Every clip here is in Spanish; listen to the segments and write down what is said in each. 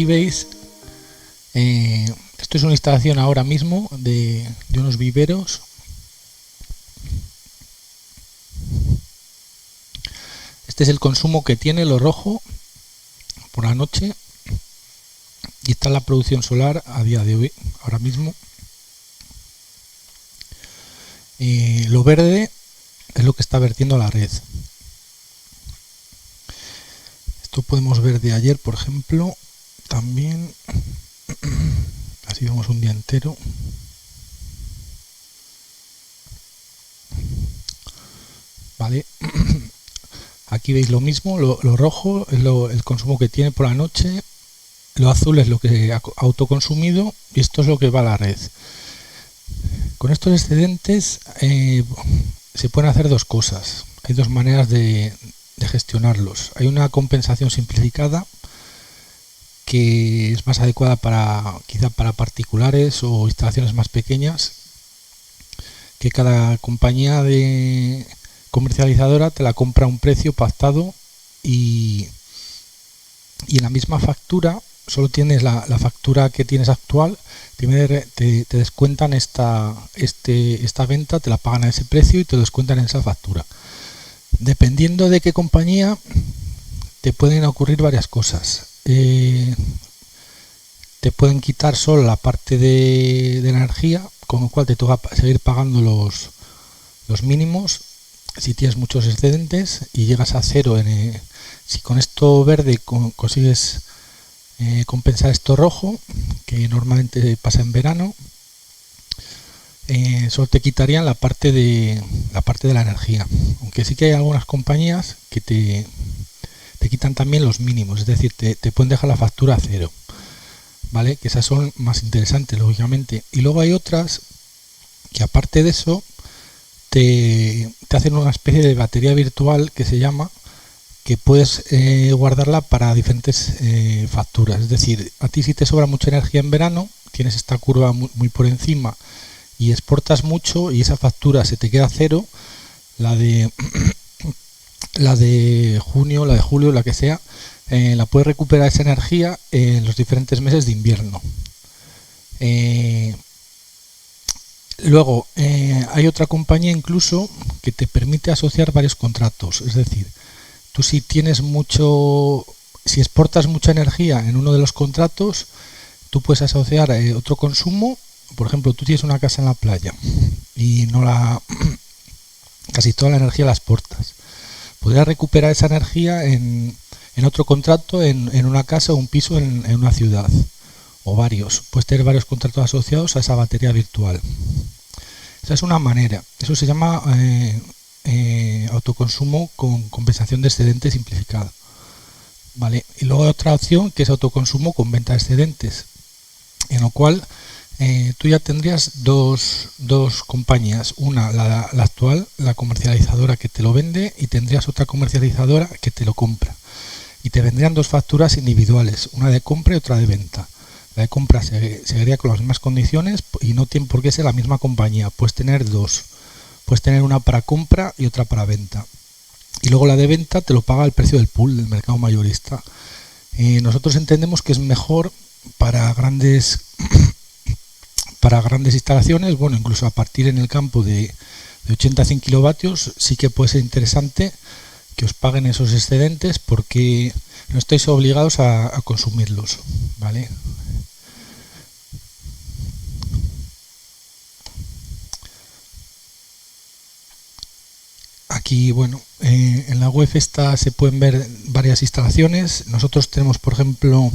aquí veis, esto es una instalación ahora mismo de unos viveros. Este es el consumo que tiene lo rojo por la noche y esta es la producción solar a día de hoy, ahora mismo. Lo verde es lo que está vertiendo a la red. Esto podemos ver de ayer, por ejemplo, también. Así vemos un día entero. Vale. Aquí veis lo mismo, lo rojo es el consumo que tiene por la noche, lo azul es lo que ha autoconsumido y esto es lo que va a la red. Con estos excedentes se pueden hacer dos cosas. Hay dos maneras de gestionarlos. Hay una compensación simplificada que es más adecuada quizá para particulares o instalaciones más pequeñas, que cada compañía de comercializadora te la compra a un precio pactado y en la misma factura solo tienes la factura que tienes actual, te descuentan esta venta, te la pagan a ese precio y te descuentan en esa factura. Dependiendo de qué compañía, te pueden ocurrir varias cosas. Te pueden quitar solo la parte de la energía, con lo cual te toca seguir pagando los mínimos si tienes muchos excedentes y llegas a cero. Si con esto verde consigues compensar esto rojo, que normalmente pasa en verano, solo te quitarían la parte de la energía, aunque sí que hay algunas compañías que te quitan también los mínimos, es decir, te pueden dejar la factura a cero, ¿vale? Que esas son más interesantes, lógicamente. Y luego hay otras que aparte de eso te hacen una especie de batería virtual que se llama, que puedes guardarla para diferentes facturas. Es decir, a ti si te sobra mucha energía en verano, tienes esta curva muy por encima y exportas mucho y esa factura se te queda cero, la de junio, la de julio, la que sea, la puedes recuperar esa energía en los diferentes meses de invierno. Luego, hay otra compañía incluso que te permite asociar varios contratos, es decir, tú si exportas mucha energía en uno de los contratos, tú puedes asociar otro consumo. Por ejemplo, tú tienes una casa en la playa y casi toda la energía la exportas. Podrías recuperar esa energía en otro contrato, en una casa o un piso en una ciudad, o varios. Puedes tener varios contratos asociados a esa batería virtual. Esa es una manera. Eso se llama autoconsumo con compensación de excedentes simplificada. ¿Vale? Y luego hay otra opción que es autoconsumo con venta de excedentes, en lo cual tú ya tendrías dos compañías, una la actual, la comercializadora que te lo vende, y tendrías otra comercializadora que te lo compra, y te vendrían dos facturas individuales, una de compra y otra de venta. La de compra se haría con las mismas condiciones y no tiene por qué ser la misma compañía, puedes tener dos, puedes tener una para compra y otra para venta, y luego la de venta te lo paga el precio del pool del mercado mayorista. Nosotros entendemos que es mejor para grandes instalaciones, bueno, incluso a partir en el campo de 80 a 100 kilovatios sí que puede ser interesante que os paguen esos excedentes, porque no estáis obligados a consumirlos, ¿vale? Aquí, bueno, en la web esta se pueden ver varias instalaciones. Nosotros tenemos, por ejemplo,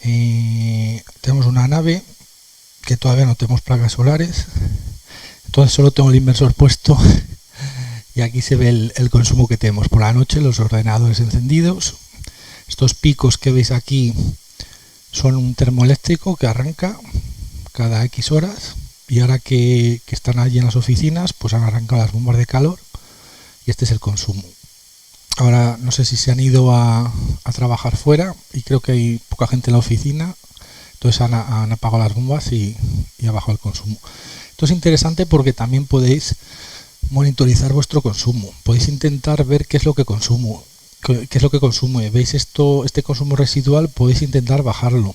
tenemos una nave que todavía no tenemos placas solares, entonces solo tengo el inversor puesto y aquí se ve el consumo que tenemos por la noche, los ordenadores encendidos. Estos picos que veis aquí son un termoeléctrico que arranca cada X horas, y ahora que están allí en las oficinas, pues han arrancado las bombas de calor y este es el consumo. Ahora no sé si se han ido a trabajar fuera y creo que hay poca gente en la oficina, entonces han apagado las bombas y ha bajado el consumo. Esto es interesante porque también podéis monitorizar vuestro consumo, podéis intentar ver qué es lo que consumo. qué es lo que consume. ¿Veis esto? Este consumo residual podéis intentar bajarlo.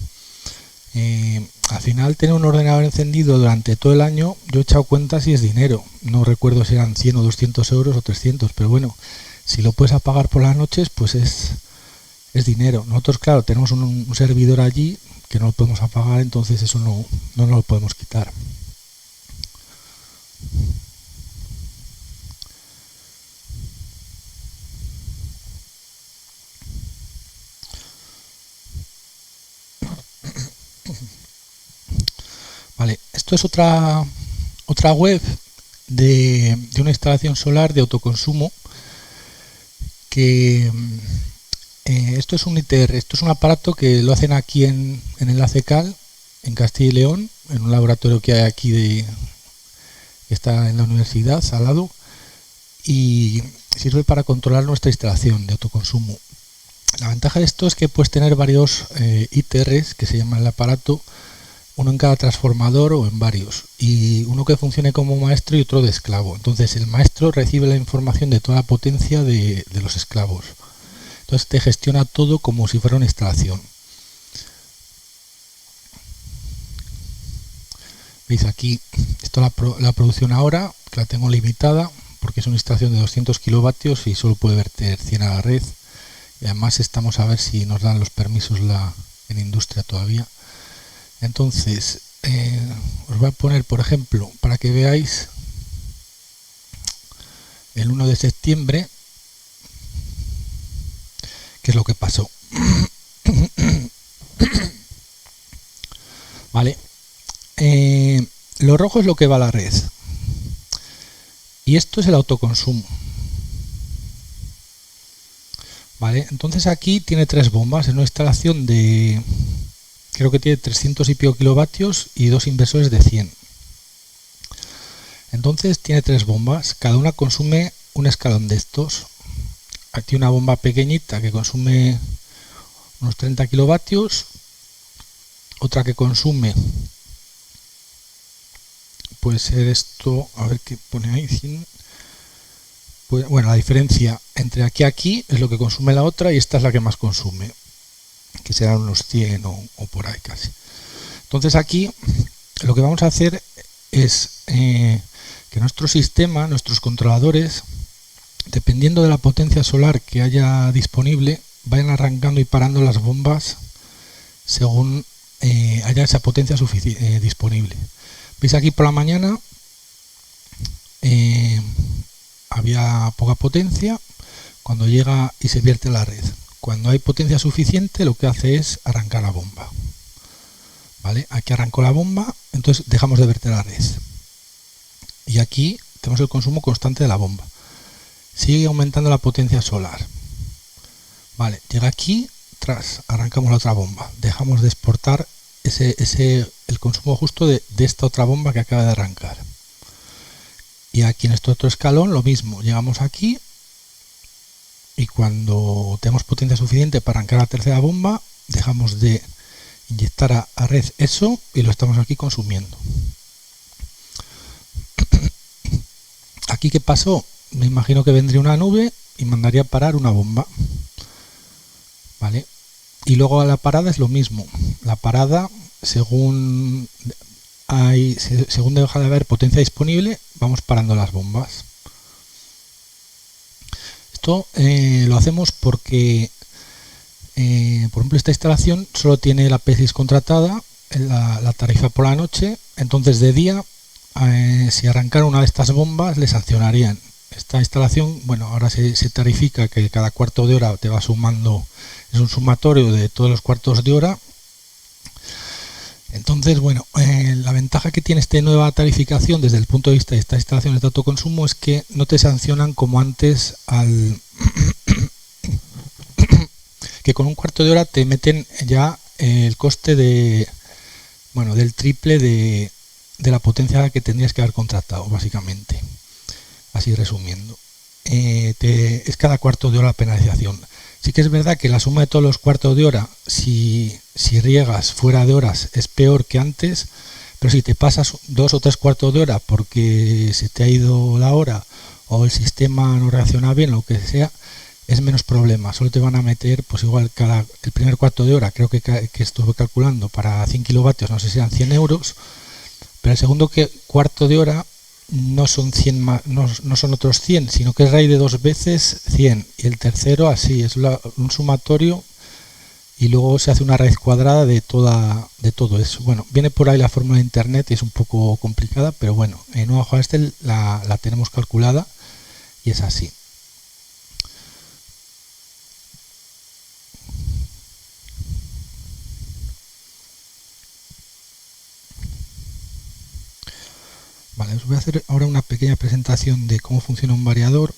Al final, tener un ordenador encendido durante todo el año, yo he echado cuenta si es dinero. No recuerdo si eran 100 o 200 euros o 300, pero bueno, si lo puedes apagar por las noches, pues es dinero. Nosotros, claro, tenemos un servidor allí que no lo podemos apagar, entonces eso no nos lo podemos quitar. Vale, esto es otra web de una instalación solar de autoconsumo que esto es un ITR, esto es un aparato que lo hacen aquí en el ACECAL, en Castilla y León, en un laboratorio que hay aquí que está en la universidad, al lado, y sirve para controlar nuestra instalación de autoconsumo. La ventaja de esto es que puedes tener varios ITRs, que se llama el aparato, uno en cada transformador o en varios, y uno que funcione como maestro y otro de esclavo. Entonces el maestro recibe la información de toda la potencia de los esclavos. Entonces te gestiona todo como si fuera una instalación. Veis aquí, esto la producción ahora, que la tengo limitada, porque es una instalación de 200 kilovatios y solo puede verter 100 a la red. Y además estamos a ver si nos dan los permisos en industria todavía. Entonces, os voy a poner, por ejemplo, para que veáis el 1 de septiembre, qué es lo que pasó. Vale. Lo rojo es lo que va a la red. Y esto es el autoconsumo. Vale, entonces aquí tiene 3 bombas en una instalación de... Creo que tiene 300 y pico kilovatios y 2 inversores de 100. Entonces tiene 3 bombas, cada una consume un escalón de estos. Aquí una bomba pequeñita que consume unos 30 kilovatios, otra que consume, puede ser esto, a ver qué pone ahí, 100. Pues, bueno, la diferencia entre aquí y aquí es lo que consume la otra y esta es la que más consume, que serán unos 100 o por ahí casi. Entonces aquí lo que vamos a hacer es que nuestro sistema, nuestros controladores, dependiendo de la potencia solar que haya disponible, vayan arrancando y parando las bombas según haya esa potencia disponible. Veis aquí por la mañana había poca potencia, cuando llega y se vierte la red. Cuando hay potencia suficiente, lo que hace es arrancar la bomba. ¿Vale? Aquí arrancó la bomba, entonces dejamos de verter la red. Y aquí tenemos el consumo constante de la bomba. Sigue aumentando la potencia solar. Vale, llega aquí, arrancamos la otra bomba. Dejamos de exportar el consumo justo de esta otra bomba que acaba de arrancar. Y aquí en este otro escalón lo mismo. Llegamos aquí y cuando tenemos potencia suficiente para arrancar la tercera bomba, dejamos de inyectar a red eso y lo estamos aquí consumiendo. Aquí, ¿qué pasó? Me imagino que vendría una nube y mandaría a parar una bomba. ¿Vale? Y luego a la parada es lo mismo. La parada, según deja de haber potencia disponible, vamos parando las bombas. Esto lo hacemos porque, por ejemplo, esta instalación solo tiene la P6 contratada, la tarifa por la noche, entonces de día, si arrancaran una de estas bombas, le sancionarían. Esta instalación, bueno, ahora se tarifica que cada cuarto de hora te va sumando, es un sumatorio de todos los cuartos de hora. Entonces, bueno, la ventaja que tiene esta nueva tarificación desde el punto de vista de estas instalaciones de autoconsumo es que no te sancionan como antes que con un cuarto de hora te meten ya el coste del triple de la potencia que tendrías que haber contratado, básicamente. Así resumiendo. Es cada cuarto de hora la penalización. Sí que es verdad que la suma de todos los cuartos de hora, si riegas fuera de horas, es peor que antes, pero si te pasas 2 o 3 cuartos de hora porque se te ha ido la hora o el sistema no reacciona bien, lo que sea, es menos problema. Solo te van a meter, pues igual el primer cuarto de hora, creo que estuve calculando, para 100 kilovatios, no sé si eran 100 euros, pero el segundo cuarto de hora no son 100 no son otros 100, sino que es raíz de 2 veces 100, y el tercero así, es un sumatorio, y luego se hace una raíz cuadrada de todo eso. Bueno, viene por ahí la fórmula de internet y es un poco complicada, pero bueno, en un hoja Excel la tenemos calculada y es así. Vale, os voy a hacer ahora una pequeña presentación de cómo funciona un variador.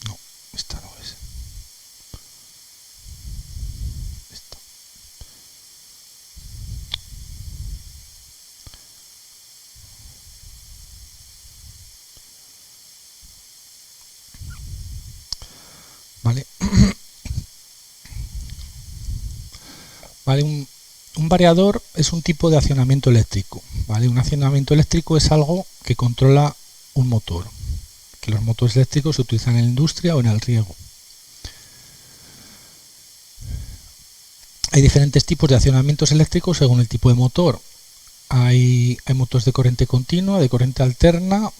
No, esta no es. Esta. Vale. Vale, un variador es un tipo de accionamiento eléctrico. ¿Vale? Un accionamiento eléctrico es algo que controla un motor. Que los motores eléctricos se utilizan en la industria o en el riego. Hay diferentes tipos de accionamientos eléctricos según el tipo de motor. Hay motores de corriente continua, de corriente alterna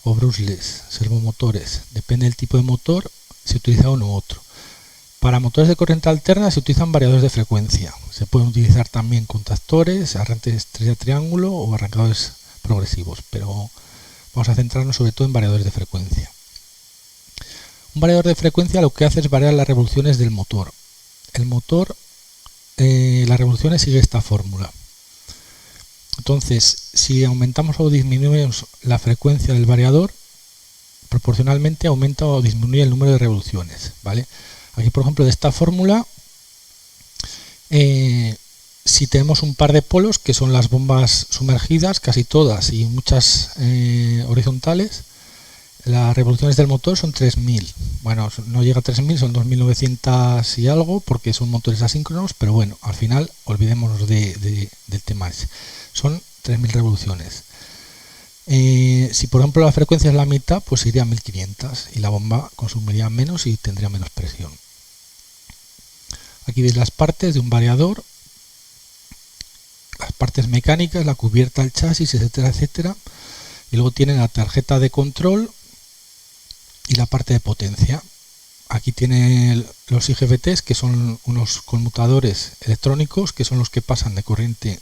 o brushless, servomotores. Depende del tipo de motor, se utiliza uno u otro. Para motores de corriente alterna se utilizan variadores de frecuencia. Se pueden utilizar también contactores, arranques estrella triángulo o arrancadores progresivos, pero vamos a centrarnos sobre todo en variadores de frecuencia. Un variador de frecuencia lo que hace es variar las revoluciones del motor. El motor, las revoluciones sigue esta fórmula. Entonces, si aumentamos o disminuimos la frecuencia del variador, proporcionalmente aumenta o disminuye el número de revoluciones, ¿vale? Aquí, por ejemplo, de esta fórmula, si tenemos un par de polos, que son las bombas sumergidas, casi todas y muchas horizontales, las revoluciones del motor son 3000. Bueno, no llega a 3000, son 2900 y algo, porque son motores asíncronos, pero bueno, al final olvidémonos del tema ese. Son 3000 revoluciones. Si por ejemplo la frecuencia es la mitad, pues iría a 1500 y la bomba consumiría menos y tendría menos presión. Aquí veis las partes de un variador, las partes mecánicas, la cubierta, el chasis, etcétera, etcétera. Y luego tiene la tarjeta de control y la parte de potencia. Aquí tiene los IGBTs, que son unos conmutadores electrónicos, que son los que pasan de corriente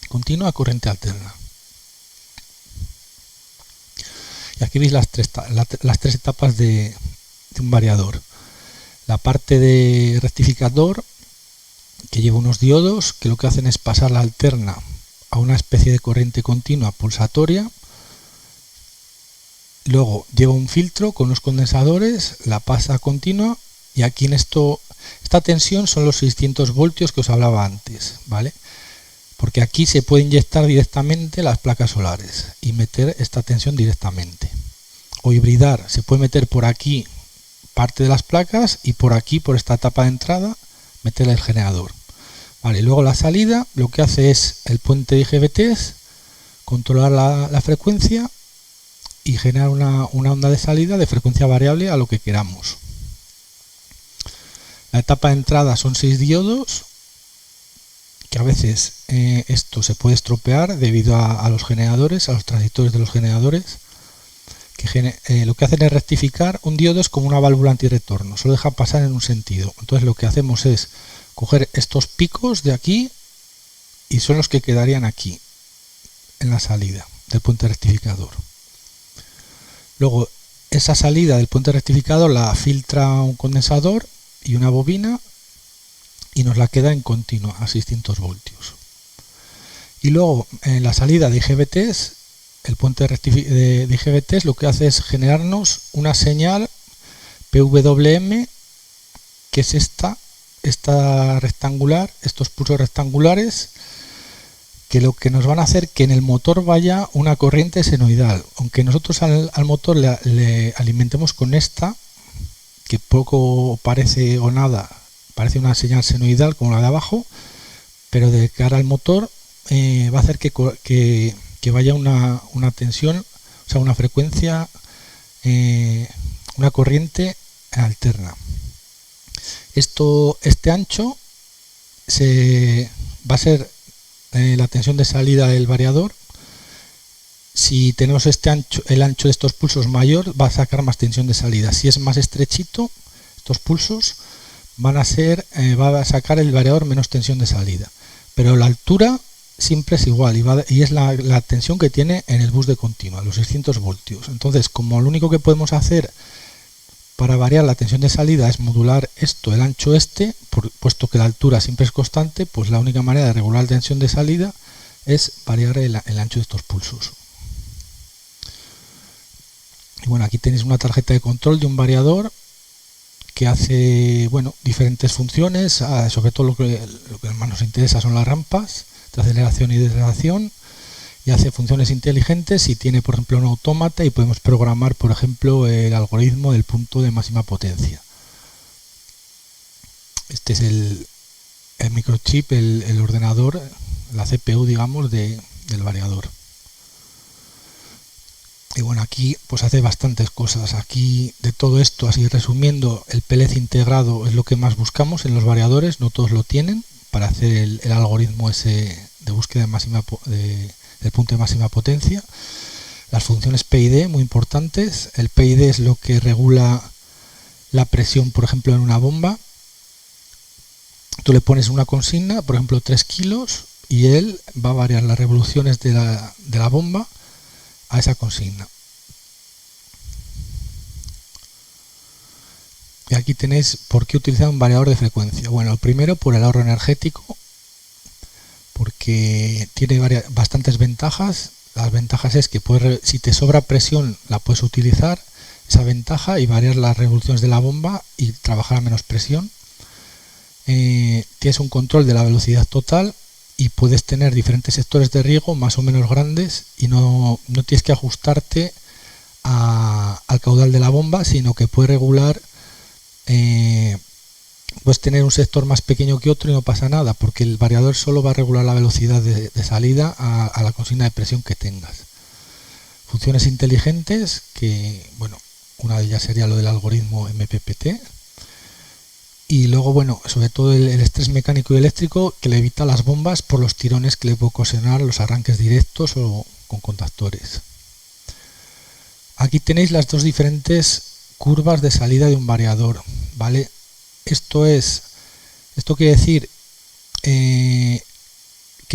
continua a corriente alterna. Y aquí veis las tres etapas de un variador. La parte de rectificador, que lleva unos diodos, que lo que hacen es pasar la alterna a una especie de corriente continua pulsatoria. Luego lleva un filtro con los condensadores, la pasa a continua, y aquí en esta tensión son los 600 voltios que os hablaba antes, ¿vale? Porque aquí se puede inyectar directamente las placas solares y meter esta tensión directamente. O hibridar, se puede meter por aquí parte de las placas y por aquí, por esta tapa de entrada, meter el generador. Vale, luego la salida lo que hace es el puente de IGBTs, controlar la frecuencia y generar una onda de salida de frecuencia variable a lo que queramos. La etapa de entrada son 6 diodos, que a veces esto se puede estropear debido a los generadores, a los transistores de los generadores, que lo que hacen es rectificar. Un diodo es como una válvula antirretorno, solo deja pasar en un sentido. Entonces lo que hacemos es coger estos picos de aquí y son los que quedarían aquí, en la salida del puente rectificador. Luego esa salida del puente rectificador la filtra un condensador y una bobina y nos la queda en continua a 600 voltios. Y luego en la salida de IGBTs, el puente de IGBTs lo que hace es generarnos una señal PWM, que es esta rectangular, estos pulsos rectangulares, que lo que nos van a hacer que en el motor vaya una corriente senoidal, aunque nosotros al motor le alimentemos con esta, que poco parece o nada, parece una señal senoidal como la de abajo, pero de cara al motor va a hacer que vaya una tensión, o sea, una frecuencia, una corriente alterna. Este ancho va a ser la tensión de salida del variador. Si tenemos el ancho de estos pulsos mayor, va a sacar más tensión de salida. Si es más estrechito, estos pulsos va a sacar el variador menos tensión de salida. Pero la altura siempre es igual y es la tensión que tiene en el bus de continua, los 600 voltios. Entonces, como lo único que podemos hacer para variar la tensión de salida es modular el ancho puesto que la altura siempre es constante, pues la única manera de regular la tensión de salida es variar el ancho de estos pulsos. Y bueno, aquí tenéis una tarjeta de control de un variador que hace diferentes funciones, sobre todo lo que más nos interesa son las rampas de aceleración y deceleración, y hace funciones inteligentes y tiene, por ejemplo, un autómata y podemos programar, por ejemplo, el algoritmo del punto de máxima potencia. Este es el microchip, el ordenador, la CPU, digamos, del variador. Y bueno, aquí pues hace bastantes cosas. Aquí de todo esto, así resumiendo, el PLC integrado es lo que más buscamos en los variadores, no todos lo tienen, para hacer el algoritmo ese de búsqueda del punto de máxima potencia. Las funciones PID, muy importantes. El PID es lo que regula la presión, por ejemplo, en una bomba. Tú le pones una consigna, por ejemplo 3 kilos, y él va a variar las revoluciones de la bomba a esa consigna. Y aquí tenéis por qué utilizar un variador de frecuencia. Bueno, lo primero por el ahorro energético, porque tiene bastantes ventajas. Las ventajas es que si te sobra presión la puedes utilizar, esa ventaja, y variar las revoluciones de la bomba y trabajar a menos presión. Tienes un control de la velocidad total y puedes tener diferentes sectores de riego más o menos grandes y no tienes que ajustarte al caudal de la bomba, sino que puedes regular, puedes tener un sector más pequeño que otro y no pasa nada, porque el variador solo va a regular la velocidad de salida a la consigna de presión que tengas. Funciones inteligentes, que bueno, una de ellas sería lo del algoritmo MPPT. Y luego, bueno, sobre todo el estrés mecánico y eléctrico, que le evita las bombas por los tirones que le puede ocasionar los arranques directos o con contactores. Aquí tenéis las dos diferentes curvas de salida de un variador, ¿vale? Esto quiere decir que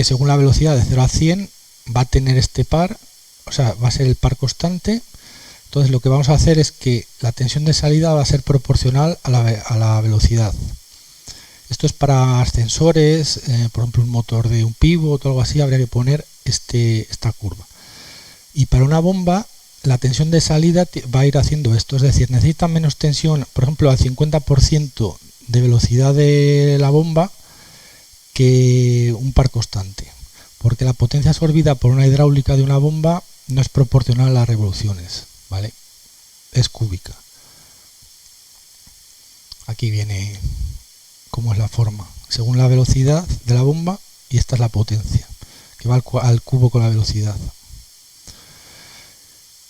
según la velocidad de 0 a 100 va a tener este par, o sea, va a ser el par constante. Entonces lo que vamos a hacer es que la tensión de salida va a ser proporcional a la velocidad. Esto es para ascensores, por ejemplo un motor de un pivot o algo así, habría que poner esta curva. Y para una bomba la tensión de salida va a ir haciendo esto, es decir, necesita menos tensión, por ejemplo al 50% de velocidad de la bomba que un par constante, porque la potencia absorbida por una hidráulica de una bomba no es proporcional a las revoluciones. ¿Vale? Es cúbica. Aquí viene cómo es la forma, según la velocidad de la bomba, y esta es la potencia, que va al cubo con la velocidad.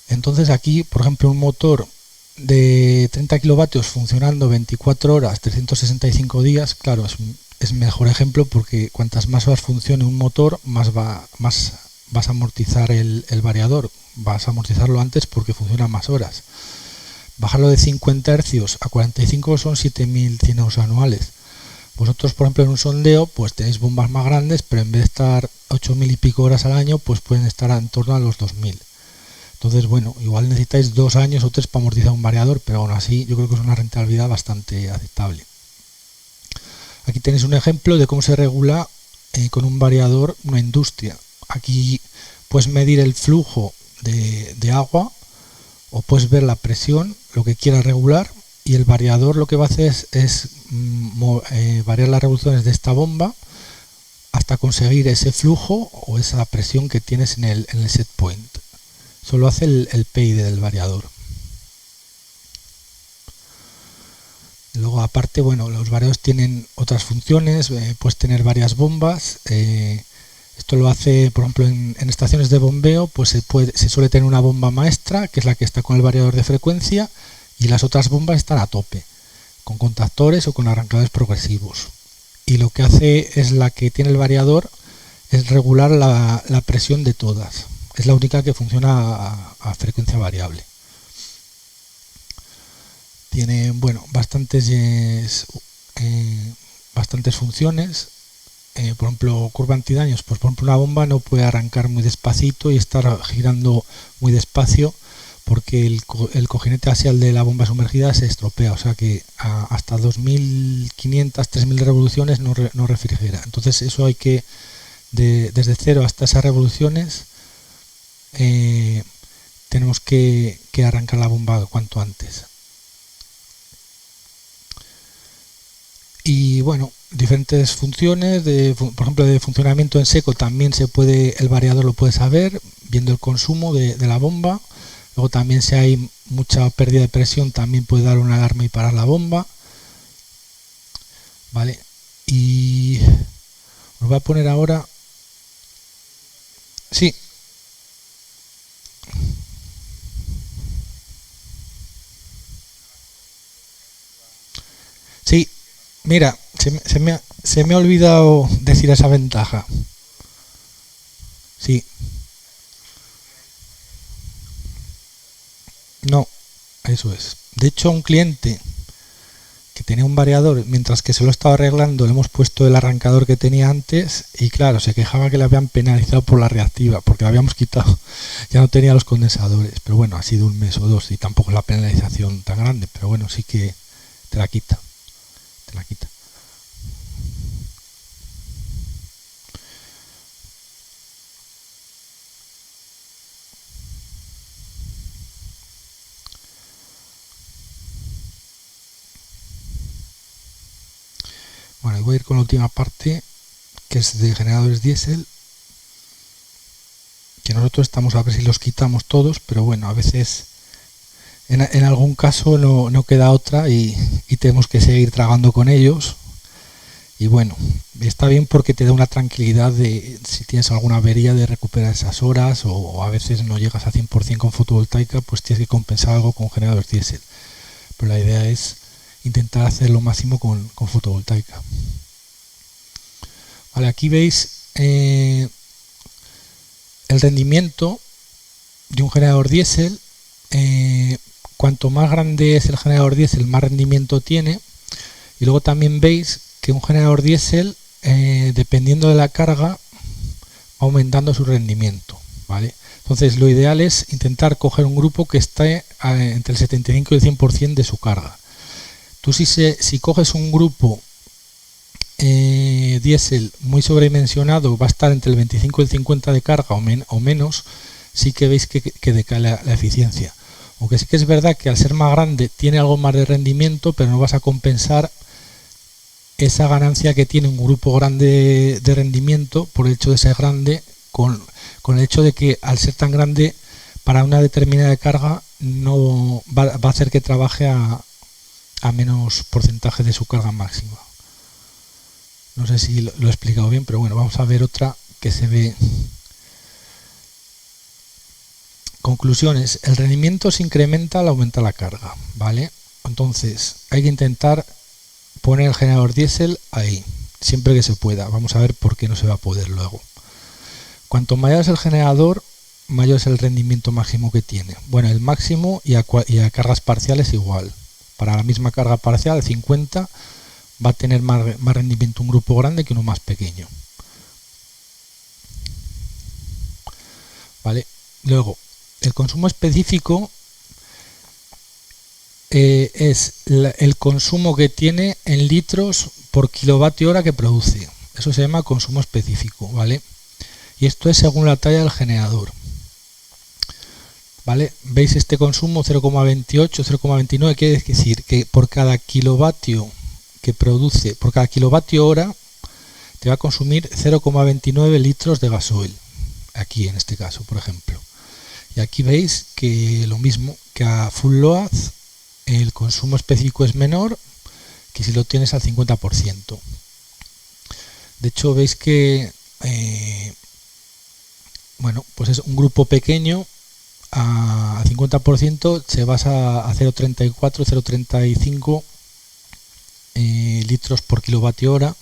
Entonces aquí, por ejemplo, un motor de 30 kilovatios funcionando 24 horas, 365 días, claro, es mejor ejemplo porque cuantas más horas funcione un motor, más vas a amortizar el variador. Vas a amortizarlo antes porque funciona más horas. Bajarlo de 50 Hz a 45 son 7100 euros anuales. Vosotros, por ejemplo, en un sondeo, pues tenéis bombas más grandes, pero en vez de estar 8000 y pico horas al año, pues pueden estar en torno a los 2000. Entonces, bueno, igual necesitáis 2 años o 3 para amortizar un variador, pero aún así yo creo que es una rentabilidad bastante aceptable. Aquí tenéis un ejemplo de cómo se regula con un variador una industria. Aquí puedes medir el flujo de agua o puedes ver la presión, lo que quieras regular, y el variador lo que va a hacer es variar las revoluciones de esta bomba hasta conseguir ese flujo o esa presión que tienes en el set point. Solo hace el PID del variador. Luego aparte, bueno, los variadores tienen otras funciones, puedes tener varias bombas, Esto lo hace, por ejemplo, en estaciones de bombeo, pues se suele tener una bomba maestra, que es la que está con el variador de frecuencia, y las otras bombas están a tope, con contactores o con arrancadores progresivos. Y lo que hace es la que tiene el variador, es regular la presión de todas. Es la única que funciona a frecuencia variable. Tiene, bueno, bastantes funciones. Por ejemplo, curva antidaños, pues por ejemplo una bomba no puede arrancar muy despacito y estar girando muy despacio, porque el cojinete axial de la bomba sumergida se estropea, o sea que hasta 2500, 3000 revoluciones no refrigera. Entonces eso hay que, desde cero hasta esas revoluciones, tenemos que arrancar la bomba cuanto antes. Y bueno, diferentes funciones, por ejemplo de funcionamiento en seco también el variador lo puede saber, viendo el consumo de la bomba. Luego también, si hay mucha pérdida de presión, también puede dar una alarma y parar la bomba. Vale, y os voy a poner ahora... Sí. Sí, mira, se me ha olvidado decir esa ventaja. Sí. No, eso es. De hecho, a un cliente que tenía un variador, mientras que se lo estaba arreglando, le hemos puesto el arrancador que tenía antes y claro, se quejaba que le habían penalizado por la reactiva, porque le habíamos quitado, ya no tenía los condensadores. Pero bueno, ha sido un mes o dos y tampoco es la penalización tan grande, pero bueno, sí que te la quita. Te la quita. Bueno, voy a ir con la última parte, que es de generadores diésel, que nosotros estamos a ver si los quitamos todos, pero bueno, a veces en algún caso no queda otra y tenemos que seguir tragando con ellos. Y bueno, está bien porque te da una tranquilidad de si tienes alguna avería de recuperar esas horas, o a veces no llegas a 100% con fotovoltaica, pues tienes que compensar algo con generadores diésel. Pero la idea es intentar hacer lo máximo con fotovoltaica. Vale, aquí veis el rendimiento de un generador diésel. Cuanto más grande es el generador diésel, más rendimiento tiene. Y luego también veis que un generador diésel, dependiendo de la carga, va aumentando su rendimiento, ¿vale? Entonces lo ideal es intentar coger un grupo que esté entre el 75 y el 100% de su carga. Tú si coges un grupo diésel muy sobredimensionado, va a estar entre el 25 y el 50 de carga o menos, sí que veis que decae la eficiencia. Aunque sí que es verdad que al ser más grande tiene algo más de rendimiento, pero no vas a compensar esa ganancia que tiene un grupo grande de rendimiento por el hecho de ser grande, con el hecho de que al ser tan grande, para una determinada carga no va a hacer que trabaje a menos porcentaje de su carga máxima. No sé si lo he explicado bien, pero bueno, vamos a ver otra que se ve. Conclusiones: el rendimiento se incrementa al aumentar la carga, ¿vale? Entonces hay que intentar poner el generador diésel ahí, siempre que se pueda. Vamos a ver por qué no se va a poder luego. Cuanto mayor es el generador, mayor es el rendimiento máximo que tiene. Bueno, el máximo y a cargas parciales igual. Para la misma carga parcial, 50, va a tener más rendimiento un grupo grande que uno más pequeño. ¿Vale? Luego, el consumo específico es el consumo que tiene en litros por kilovatio hora que produce. Eso se llama consumo específico, ¿vale? Y esto es según la talla del generador. ¿Vale? ¿Veis este consumo? 0,28, 0,29, quiere decir que por cada kilovatio que produce, por cada kilovatio hora, te va a consumir 0,29 litros de gasoil. Aquí en este caso, por ejemplo. Y aquí veis que lo mismo, que a full load el consumo específico es menor que si lo tienes al 50%. De hecho, veis que Bueno, pues es un grupo pequeño a 50%, se basa a 0,34, 0,35 litros por kilovatio hora,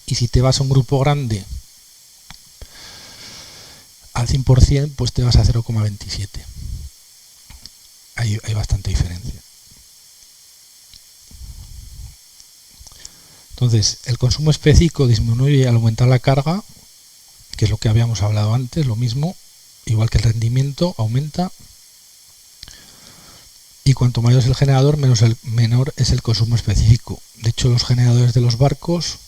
y si te vas a un grupo grande al 100%, pues te vas a 0,27. Hay bastante diferencia. Entonces, el consumo específico disminuye al aumentar la carga, que es lo que habíamos hablado antes, lo mismo, igual que el rendimiento aumenta, y cuanto mayor es el generador, menor es el consumo específico. De hecho, los generadores de los barcos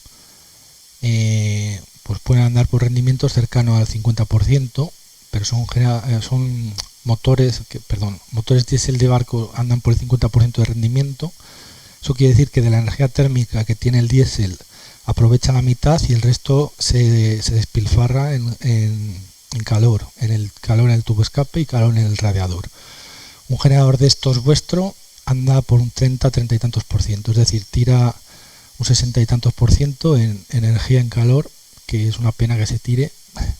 pues pueden andar por rendimientos cercanos al 50%, pero son motores diésel de barco andan por el 50% de rendimiento. Eso quiere decir que de la energía térmica que tiene el diésel aprovecha la mitad y el resto se despilfarra en calor, en el tubo escape y calor en el radiador. Un generador de estos vuestro anda por un 30 y tantos por ciento, es decir, tira un 60 y tantos por ciento en energía en calor, que es una pena que se tire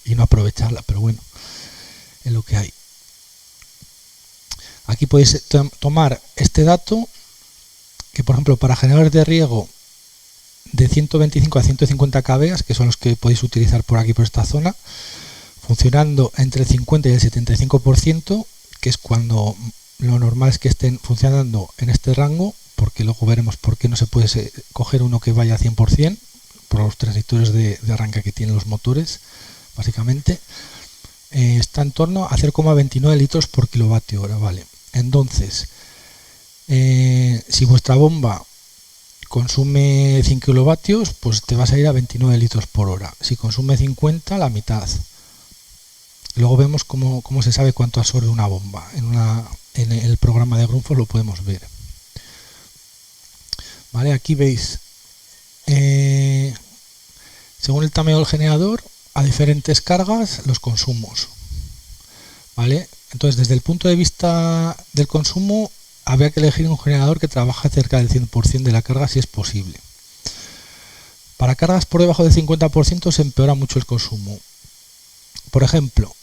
y no aprovecharla, pero bueno, es lo que hay. Aquí podéis tomar este dato, que por ejemplo para generadores de riego de 125 a 150 kV, que son los que podéis utilizar por aquí, por esta zona, funcionando entre el 50 y el 75%, que es cuando lo normal es que estén funcionando en este rango, porque luego veremos por qué no se puede coger uno que vaya a 100%, por los transitorios de arranque que tienen los motores, básicamente. Está en torno a 0,29 litros por kilovatio hora, ¿vale? Entonces, si vuestra bomba consume 100 kilovatios, pues te vas a ir a 29 litros por hora. Si consume 50, la mitad. Luego vemos cómo se sabe cuánto absorbe una bomba. En el programa de Grundfos lo podemos ver. Vale, aquí veis, según el tamaño del generador, a diferentes cargas los consumos. ¿Vale? Entonces, desde el punto de vista del consumo, habría que elegir un generador que trabaje cerca del 100% de la carga si es posible. Para cargas por debajo del 50% se empeora mucho el consumo. Por ejemplo,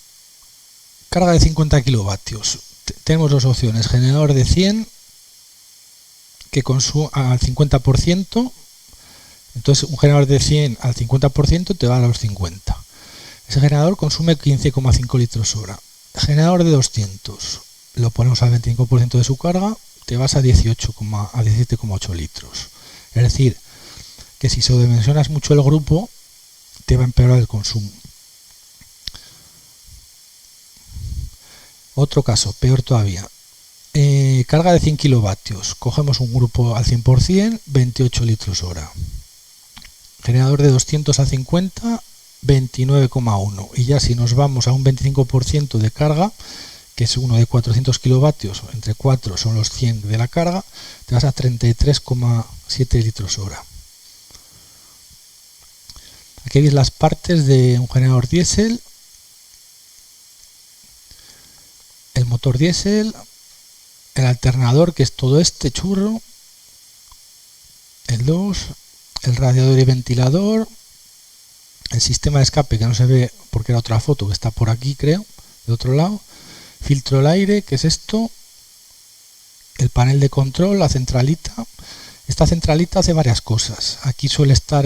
carga de 50 kilovatios. Tenemos dos opciones: generador de 100 que consume al 50%. Entonces un generador de 100 al 50% te va a los 50. Ese generador consume 15,5 litros hora. Generador de 200, lo ponemos al 25% de su carga, te vas a 17,8 litros. Es decir, que si sobredimensionas mucho el grupo, te va a empeorar el consumo. Otro caso, peor todavía. Carga de 100 kilovatios. Cogemos un grupo al 100%, 28 litros hora. Generador de 200 a 50, 29,1. Y ya si nos vamos a un 25% de carga, que es uno de 400 kilovatios, entre 4 son los 100 de la carga, te vas a 33,7 litros hora. Aquí veis las partes de un generador diésel: el motor diésel, el alternador, que es todo este churro, el 2, el radiador y ventilador, el sistema de escape, que no se ve porque era otra foto que está por aquí, creo, de otro lado, filtro del aire, que es esto, el panel de control, la centralita. Esta centralita hace varias cosas. Aquí suele estar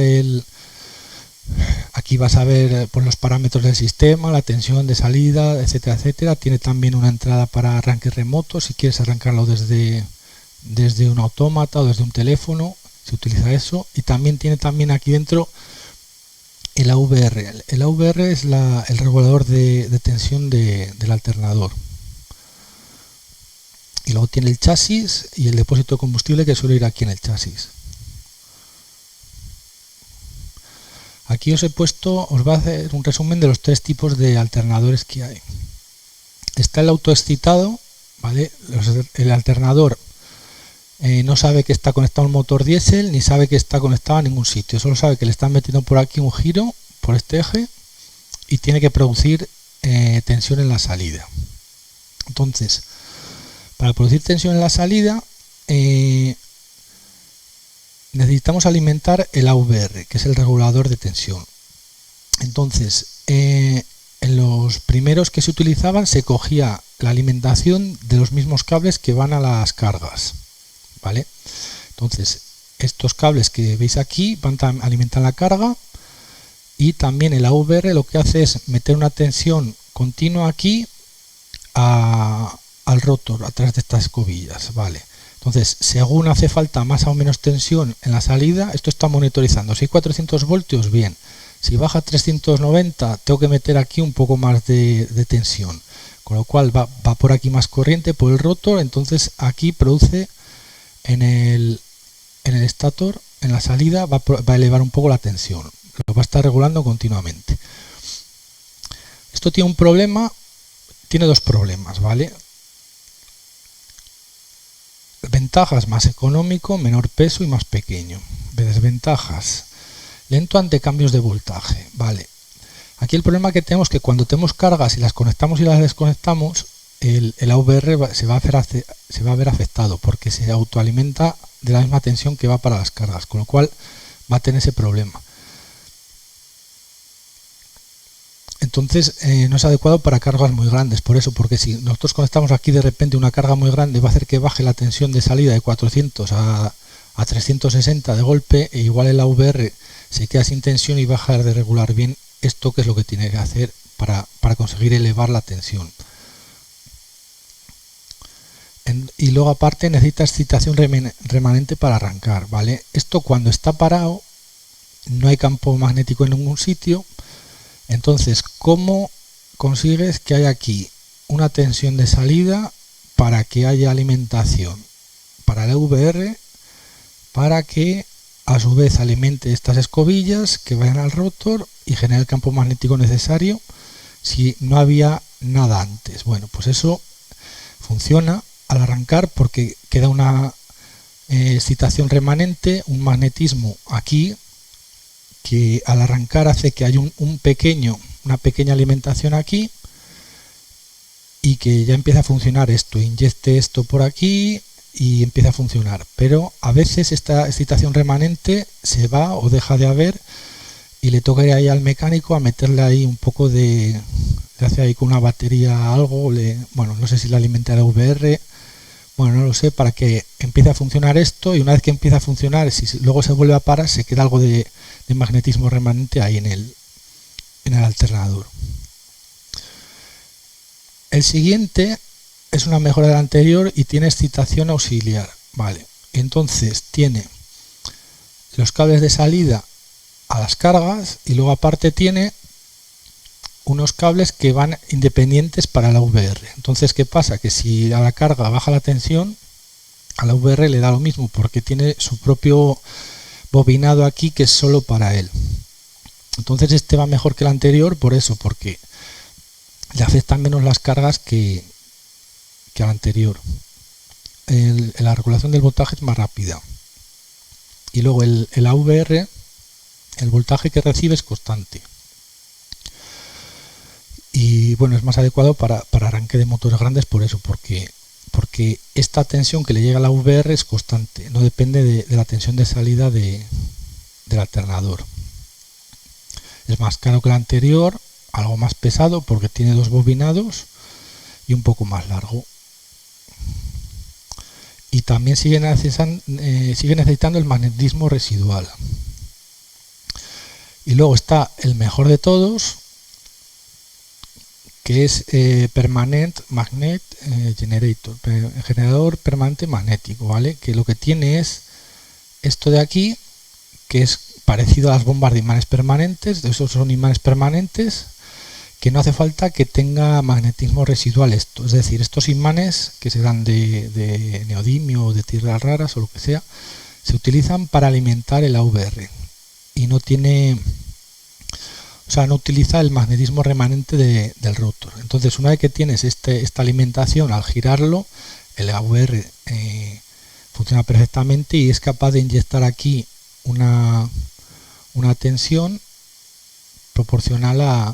aquí vas a ver por los parámetros del sistema, la tensión de salida, etcétera, etcétera. Tiene también una entrada para arranque remoto, si quieres arrancarlo desde un autómata o desde un teléfono, se utiliza eso. Y también tiene aquí dentro el AVR. El AVR es el regulador de tensión del alternador. Y luego tiene el chasis y el depósito de combustible, que suele ir aquí en el chasis. Aquí os voy a hacer un resumen de los tres tipos de alternadores que hay. Está el autoexcitado, ¿vale? El alternador no sabe que está conectado a un motor diésel, ni sabe que está conectado a ningún sitio. Solo sabe que le están metiendo por aquí un giro, por este eje, y tiene que producir tensión en la salida. Entonces, para producir tensión en la salida, necesitamos alimentar el AVR, que es el regulador de tensión. Entonces, en los primeros que se utilizaban se cogía la alimentación de los mismos cables que van a las cargas, ¿vale? Entonces, estos cables que veis aquí alimentan la carga, y también el AVR lo que hace es meter una tensión continua aquí al rotor a través de estas escobillas, ¿vale? Entonces, según hace falta más o menos tensión en la salida, esto está monitorizando. Si hay 400 voltios, bien. Si baja a 390, tengo que meter aquí un poco más de tensión. Con lo cual va por aquí más corriente por el rotor, entonces aquí produce en el estator, en la salida, va a elevar un poco la tensión. Lo va a estar regulando continuamente. Esto tiene un problema, tiene dos problemas, ¿vale? Ventajas: más económico, menor peso y más pequeño. Desventajas: lento ante cambios de voltaje, ¿vale? Aquí el problema que tenemos es que cuando tenemos cargas y las conectamos y las desconectamos, el AVR se va a ver afectado porque se autoalimenta de la misma tensión que va para las cargas, con lo cual va a tener ese problema. Entonces no es adecuado para cargas muy grandes, por eso, porque si nosotros conectamos aquí de repente una carga muy grande, va a hacer que baje la tensión de salida de 400 a 360 de golpe, e igual el AVR se queda sin tensión y va a dejar de regular bien esto, que es lo que tiene que hacer para conseguir elevar la tensión. Y luego aparte necesita excitación remanente para arrancar, ¿vale? Esto cuando está parado, no hay campo magnético en ningún sitio. Entonces, ¿cómo consigues que haya aquí una tensión de salida para que haya alimentación para el AVR, para que a su vez alimente estas escobillas que vayan al rotor y genere el campo magnético necesario si no había nada antes? Bueno, pues eso funciona al arrancar porque queda una excitación remanente, un magnetismo aquí, que al arrancar hace que haya una pequeña alimentación aquí y que ya empieza a funcionar esto, inyecte esto por aquí y empieza a funcionar. Pero a veces esta excitación remanente se va o deja de haber y le toca ir ahí al mecánico a meterle ahí un poco de, le hace ahí con una batería algo, bueno, no sé si le alimenta el VR, bueno, no lo sé, para que empiece a funcionar esto, y una vez que empieza a funcionar, si luego se vuelve a parar, se queda algo de magnetismo remanente ahí en el alternador. El siguiente es una mejora del anterior y tiene excitación auxiliar, ¿vale? Entonces tiene los cables de salida a las cargas y luego aparte tiene unos cables que van independientes para la VR. Entonces, ¿qué pasa? Que si a la carga baja la tensión, a la VR le da lo mismo porque tiene su propio bobinado aquí que es solo para él. Entonces este va mejor que el anterior por eso, porque le afectan menos las cargas que al anterior. La regulación del voltaje es más rápida. Y luego el AVR, el voltaje que recibe es constante. Y bueno, es más adecuado para arranque de motores grandes por eso, porque esta tensión que le llega a la VR es constante, no depende de la tensión de salida del alternador. Es más caro que el anterior, algo más pesado porque tiene dos bobinados y un poco más largo. Y también sigue necesitando el magnetismo residual. Y luego está el mejor de todos, que es Permanent Magnet Generator, generador permanente magnético, ¿vale? Que lo que tiene es esto de aquí, que es parecido a las bombas de imanes permanentes. Esos son imanes permanentes que no hace falta que tenga magnetismo residual esto, es decir, estos imanes que se dan de neodimio o de tierras raras o lo que sea, se utilizan para alimentar el AVR y no tiene, o sea, no utiliza el magnetismo remanente del rotor. Entonces, una vez que tienes esta alimentación, al girarlo, el AVR funciona perfectamente y es capaz de inyectar aquí una tensión proporcional a,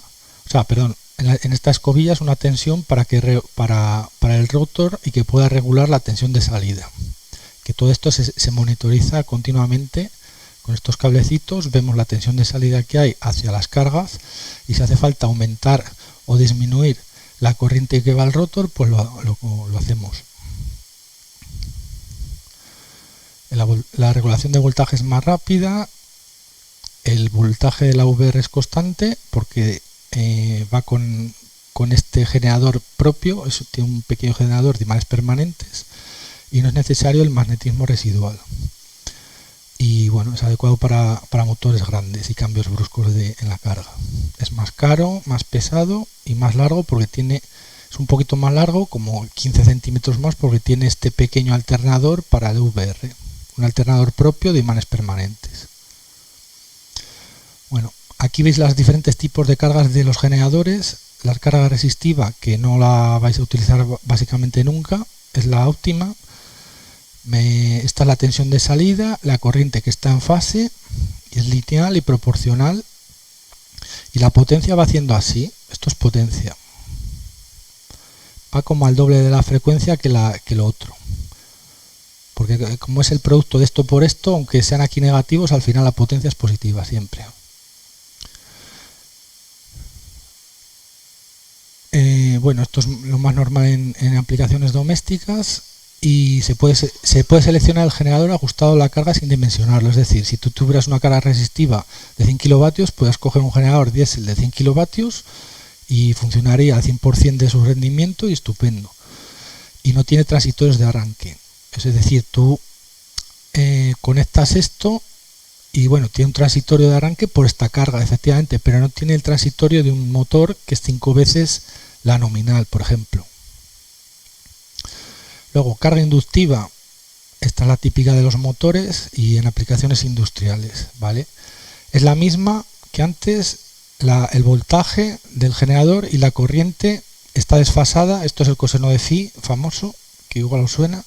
o sea, perdón, en esta escobilla es una tensión para el rotor y que pueda regular la tensión de salida. Que todo esto se monitoriza continuamente con estos cablecitos. Vemos la tensión de salida que hay hacia las cargas y si hace falta aumentar o disminuir la corriente que va al rotor, pues lo hacemos. La regulación de voltaje es más rápida, el voltaje de la VR es constante porque va con este generador propio, tiene un pequeño generador de imanes permanentes y no es necesario el magnetismo residual. Y bueno, es adecuado para motores grandes y cambios bruscos en la carga. Es más caro, más pesado y más largo porque es un poquito más largo, como 15 centímetros más, porque tiene este pequeño alternador para el VR, un alternador propio de imanes permanentes. Bueno, aquí veis los diferentes tipos de cargas de los generadores. La carga resistiva, que no la vais a utilizar básicamente nunca, es la óptima. Esta es la tensión de salida, la corriente que está en fase, y es lineal y proporcional, y la potencia va haciendo así. Esto es potencia, va como al doble de la frecuencia que lo otro, porque como es el producto de esto por esto, aunque sean aquí negativos, al final la potencia es positiva siempre. Bueno, esto es lo más normal en aplicaciones domésticas. Y se puede seleccionar el generador ajustado a la carga sin dimensionarlo. Es decir, si tú tuvieras una carga resistiva de 100 kilovatios, puedes coger un generador diésel de 100 kilovatios y funcionaría al 100% de su rendimiento y estupendo. Y no tiene transitorios de arranque. Es decir, tú conectas esto y bueno, tiene un transitorio de arranque por esta carga, efectivamente, pero no tiene el transitorio de un motor que es 5 veces la nominal, por ejemplo. Luego, carga inductiva, esta es la típica de los motores y en aplicaciones industriales, ¿vale? Es la misma que antes, el voltaje del generador y la corriente está desfasada. Esto es el coseno de phi famoso, que igual os suena.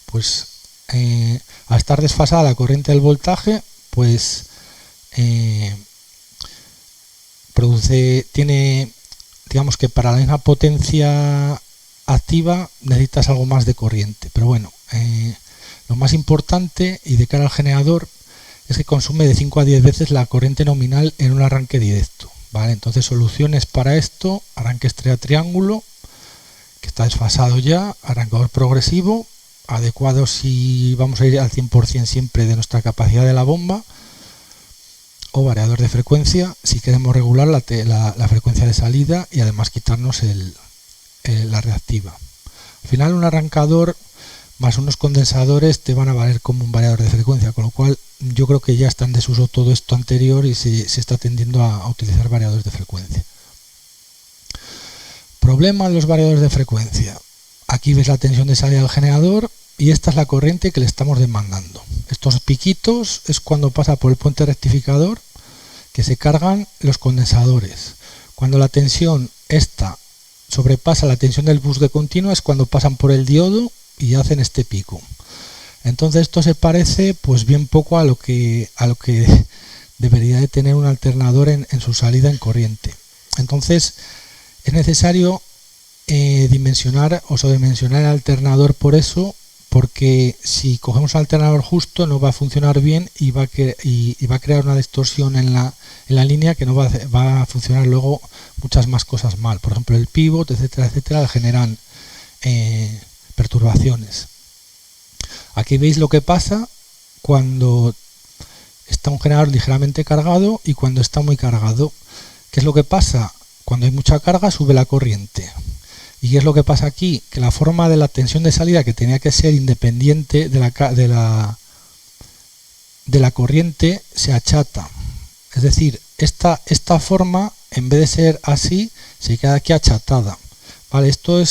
Pues al estar desfasada la corriente del voltaje, pues tiene, digamos que para la misma potencia activa necesitas algo más de corriente, pero bueno, lo más importante y de cara al generador es que consume de 5 a 10 veces la corriente nominal en un arranque directo, ¿vale? Entonces, soluciones para esto: arranque estrella triángulo, que está desfasado ya, arrancador progresivo, adecuado si vamos a ir al 100% siempre de nuestra capacidad de la bomba, o variador de frecuencia si queremos regular la frecuencia de salida y además quitarnos la reactiva. Al final, un arrancador más unos condensadores te van a valer como un variador de frecuencia, con lo cual yo creo que ya está en desuso todo esto anterior y se está tendiendo a utilizar variadores de frecuencia. Problema de los variadores de frecuencia: aquí ves la tensión de salida del generador y esta es la corriente que le estamos demandando. Estos piquitos es cuando pasa por el puente rectificador que se cargan los condensadores. Cuando la tensión esta sobrepasa la tensión del bus de continua es cuando pasan por el diodo y hacen este pico. Entonces esto se parece pues bien poco a lo que debería de tener un alternador en su salida en corriente. Entonces es necesario dimensionar o sobredimensionar el alternador por eso, porque si cogemos un alternador justo no va a funcionar bien y va a crear una distorsión en la línea que no va a funcionar luego muchas más cosas mal. Por ejemplo, el pivot, etcétera, etcétera, generan perturbaciones. Aquí veis lo que pasa cuando está un generador ligeramente cargado y cuando está muy cargado. ¿Qué es lo que pasa? Cuando hay mucha carga sube la corriente. ¿Y qué es lo que pasa aquí? Que la forma de la tensión de salida, que tenía que ser independiente de la corriente, se achata. Es decir, esta forma, en vez de ser así, se queda aquí achatada. ¿Vale? Esto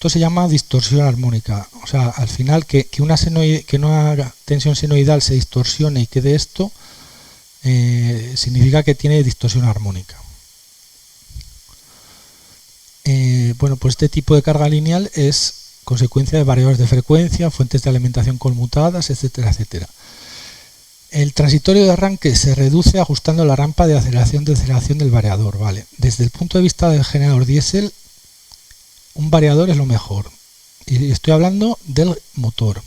se llama distorsión armónica. O sea, al final que una tensión senoidal se distorsione y quede esto, significa que tiene distorsión armónica. Bueno, pues este tipo de carga lineal es consecuencia de variadores de frecuencia, fuentes de alimentación conmutadas, etcétera, etcétera. El transitorio de arranque se reduce ajustando la rampa de aceleración del variador, ¿vale? Desde el punto de vista del generador diésel, un variador es lo mejor. Y estoy hablando del motor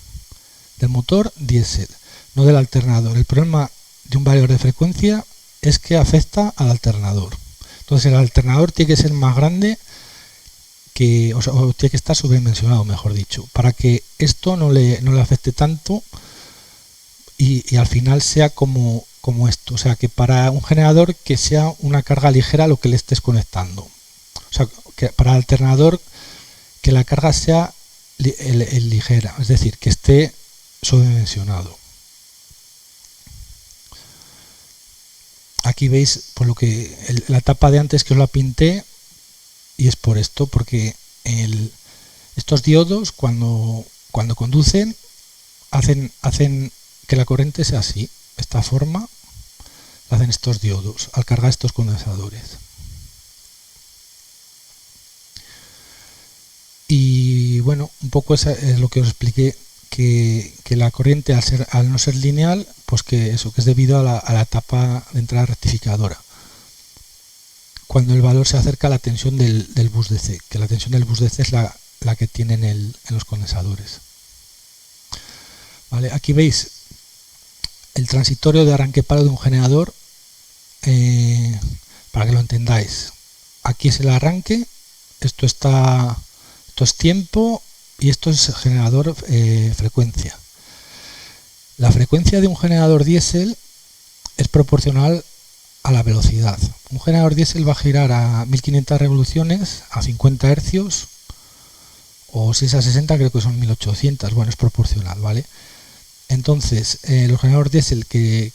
diésel, no del alternador. El problema de un variador de frecuencia es que afecta al alternador. Entonces el alternador tiene que ser más grande que, o tiene que estar sobredimensionado, mejor dicho, para que esto no le afecte tanto y al final sea como esto, o sea, que para un generador que sea una carga ligera lo que le estés conectando. O sea, que para el alternador que la carga sea ligera, es decir, que esté sobredimensionado. Aquí veis por lo que la etapa de antes que os la pinté, y es por esto, porque estos diodos cuando conducen hacen que la corriente sea así, esta forma la hacen estos diodos al cargar estos condensadores. Y bueno, un poco eso es lo que os expliqué, que la corriente al no ser lineal, pues que eso, que es debido a la etapa de entrada rectificadora. Cuando el valor se acerca a la tensión del bus DC, que la tensión del bus DC es la que tienen en los condensadores. ¿Vale? Aquí veis el transitorio de arranque paro de un generador, para que lo entendáis. Aquí es el arranque, esto es tiempo y esto es generador frecuencia. La frecuencia de un generador diésel es proporcional a la velocidad. Un generador diésel va a girar a 1500 revoluciones a 50 hercios, o si es a 60 creo que son 1800, bueno, es proporcional, ¿vale? Entonces, los generadores diésel que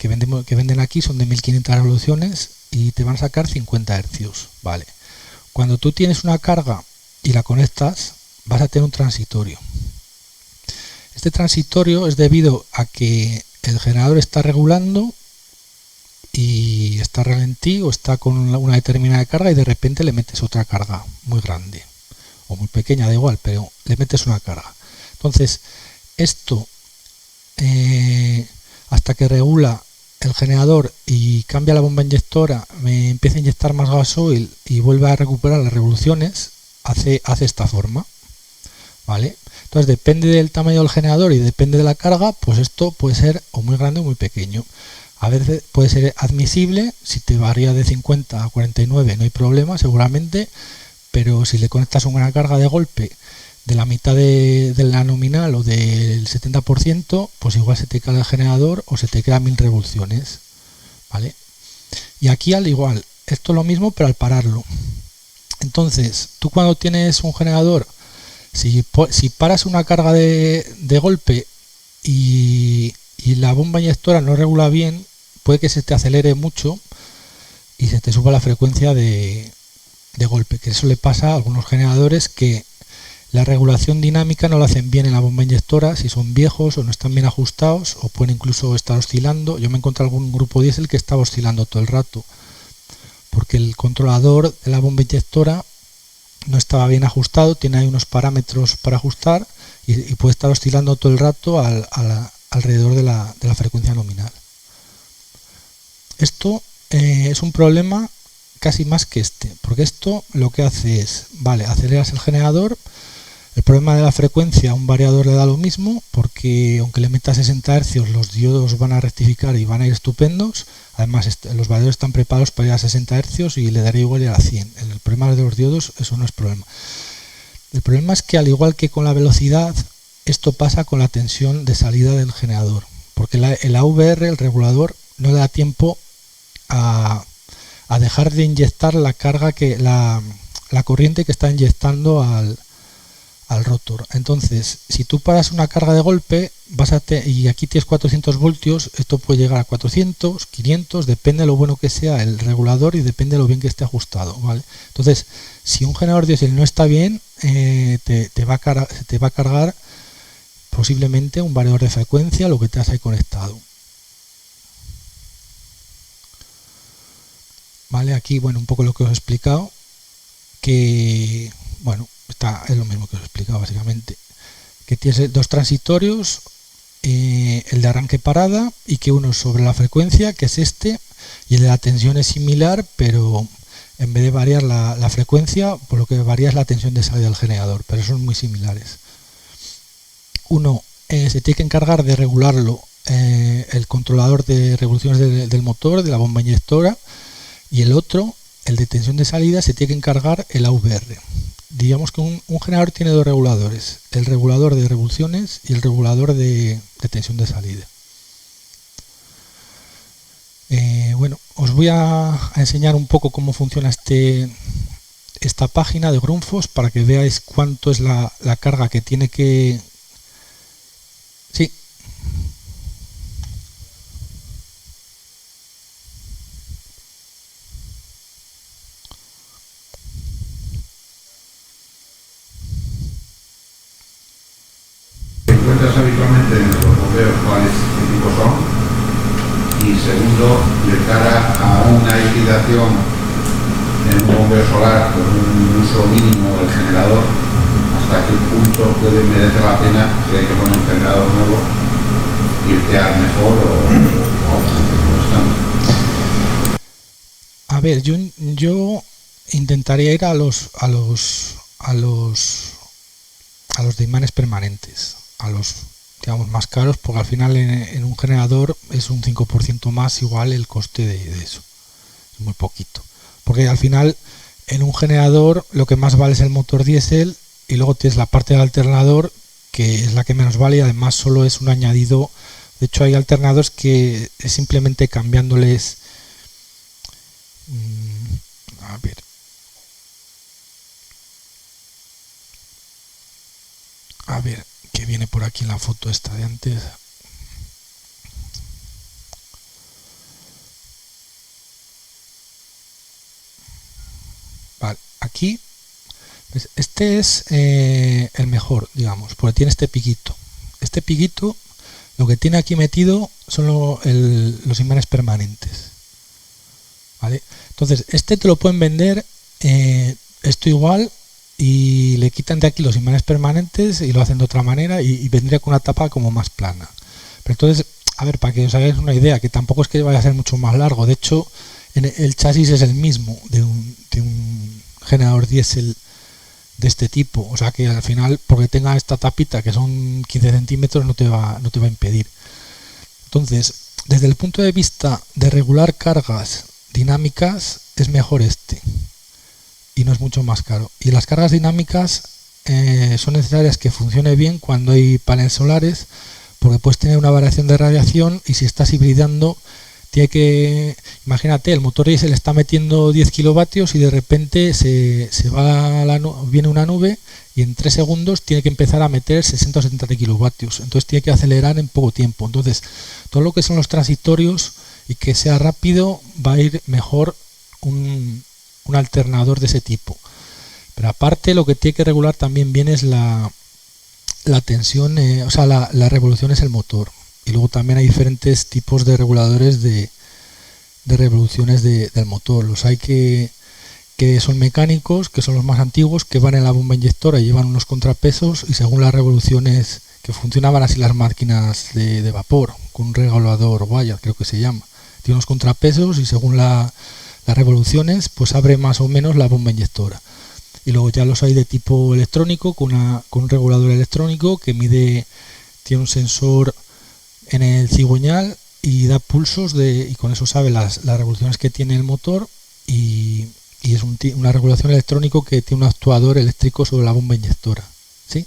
venden aquí son de 1500 revoluciones y te van a sacar 50 hercios, ¿vale? Cuando tú tienes una carga y la conectas, vas a tener un transitorio. Este transitorio es debido a que el generador está regulando y está ralentí o está con una determinada carga y de repente le metes otra carga muy grande o muy pequeña, da igual, pero le metes una carga. Entonces, esto hasta que regula el generador y cambia la bomba inyectora, me empieza a inyectar más gasoil y vuelve a recuperar las revoluciones, hace esta forma, ¿vale? Entonces depende del tamaño del generador y depende de la carga, pues esto puede ser o muy grande o muy pequeño. A veces puede ser admisible, si te varía de 50 a 49 no hay problema seguramente, pero si le conectas una carga de golpe de la mitad de la nominal o del 70%, pues igual se te cae el generador o se te queda 1000 revoluciones, ¿vale? Y aquí al igual, esto es lo mismo pero al pararlo. Entonces, tú cuando tienes un generador, si paras una carga de golpe y la bomba inyectora no regula bien, puede que se te acelere mucho y se te suba la frecuencia de golpe, que eso le pasa a algunos generadores que la regulación dinámica no la hacen bien en la bomba inyectora, si son viejos o no están bien ajustados o pueden incluso estar oscilando. Yo me encontré algún grupo diésel que estaba oscilando todo el rato porque el controlador de la bomba inyectora no estaba bien ajustado, tiene ahí unos parámetros para ajustar y puede estar oscilando todo el rato alrededor de la frecuencia nominal. Esto es un problema casi más que porque esto lo que hace es, vale, aceleras el generador. El problema de la frecuencia a un variador le da lo mismo, porque aunque le metas 60 Hz, los diodos van a rectificar y van a ir estupendos. Además, los variadores están preparados para ir a 60 Hz y le daría igual ir a 100. El problema de los diodos, eso no es problema. El problema es que, al igual que con la velocidad, esto pasa con la tensión de salida del generador, porque el AVR, el regulador, no le da tiempo a dejar de inyectar la carga la corriente que está inyectando al rotor. Entonces, si tú paras una carga de golpe, y aquí tienes 400 voltios, esto puede llegar a 400, 500, depende de lo bueno que sea el regulador y depende de lo bien que esté ajustado, ¿vale? Entonces, si un generador diésel no está bien, te va a cargar posiblemente un variador de frecuencia, lo que te has ahí conectado. Vale, aquí, bueno, un poco lo que os he explicado, que, bueno, es lo mismo que os he explicado básicamente, que tienes dos transitorios, el de arranque parada y que uno es sobre la frecuencia, que es este, y el de la tensión es similar, pero en vez de variar la frecuencia, por lo que varía es la tensión de salida del generador, pero son muy similares. Uno se tiene que encargar de regularlo el controlador de revoluciones del motor, de la bomba inyectora, y el otro el de tensión de salida se tiene que encargar el AVR. Digamos que un generador tiene dos reguladores, el regulador de revoluciones y el regulador de tensión de salida. Bueno, os voy a enseñar un poco cómo funciona esta página de Grundfos para que veáis cuánto es la carga que tiene que... Sí. ¿Encuentras habitualmente en los bombeos cuáles tipo son? Y segundo, de cara a una liquidación en un bombeo solar con un uso mínimo del generador, ¿hasta qué punto puede merecer la pena, si hay que poner un generador nuevo, irte a mejor o a otro estándar? A ver, yo intentaría ir a los de imanes permanentes, a los, digamos, más caros, porque al final en un generador es un 5% más igual el coste de eso, es muy poquito, porque al final en un generador lo que más vale es el motor diésel y luego tienes la parte del alternador que es la que menos vale y además solo es un añadido. De hecho hay alternadores que es simplemente cambiándoles a ver, que viene por aquí en la foto esta de antes. Vale, aquí este es el mejor, digamos, porque tiene este piquito. Este piquito lo que tiene aquí metido son los imanes permanentes. ¿Vale? Entonces, este te lo pueden vender esto igual y le quitan de aquí los imanes permanentes y lo hacen de otra manera y vendría con una tapa como más plana. Pero entonces, a ver, para que os hagáis una idea, que tampoco es que vaya a ser mucho más largo. De hecho, el chasis es el mismo de un generador diésel de este tipo. O sea que al final, porque tenga esta tapita que son 15 centímetros, no te va a impedir. Entonces, desde el punto de vista de regular cargas dinámicas, es mejor este. Y no es mucho más caro. Y las cargas dinámicas son necesarias que funcione bien cuando hay paneles solares, porque puedes tener una variación de radiación y si estás hibridando, tiene que, imagínate, el motor diésel está metiendo 10 kilovatios y de repente viene una nube y en 3 segundos tiene que empezar a meter 60 o 70 kilovatios. Entonces tiene que acelerar en poco tiempo. Entonces, todo lo que son los transitorios y que sea rápido, va a ir mejor un alternador de ese tipo. Pero aparte lo que tiene que regular también bien es la tensión, o sea, la revolución es el motor. Y luego también hay diferentes tipos de reguladores de revoluciones del motor. Los hay que son mecánicos, que son los más antiguos, que van en la bomba inyectora y llevan unos contrapesos y según las revoluciones que funcionaban así las máquinas de vapor, con un regulador wire creo que se llama. Tiene unos contrapesos y según las revoluciones pues abre más o menos la bomba inyectora. Y luego ya los hay de tipo electrónico con un regulador electrónico que tiene un sensor en el cigüeñal y da pulsos y con eso sabe las revoluciones que tiene el motor y es una regulación electrónico que tiene un actuador eléctrico sobre la bomba inyectora. ¿Sí?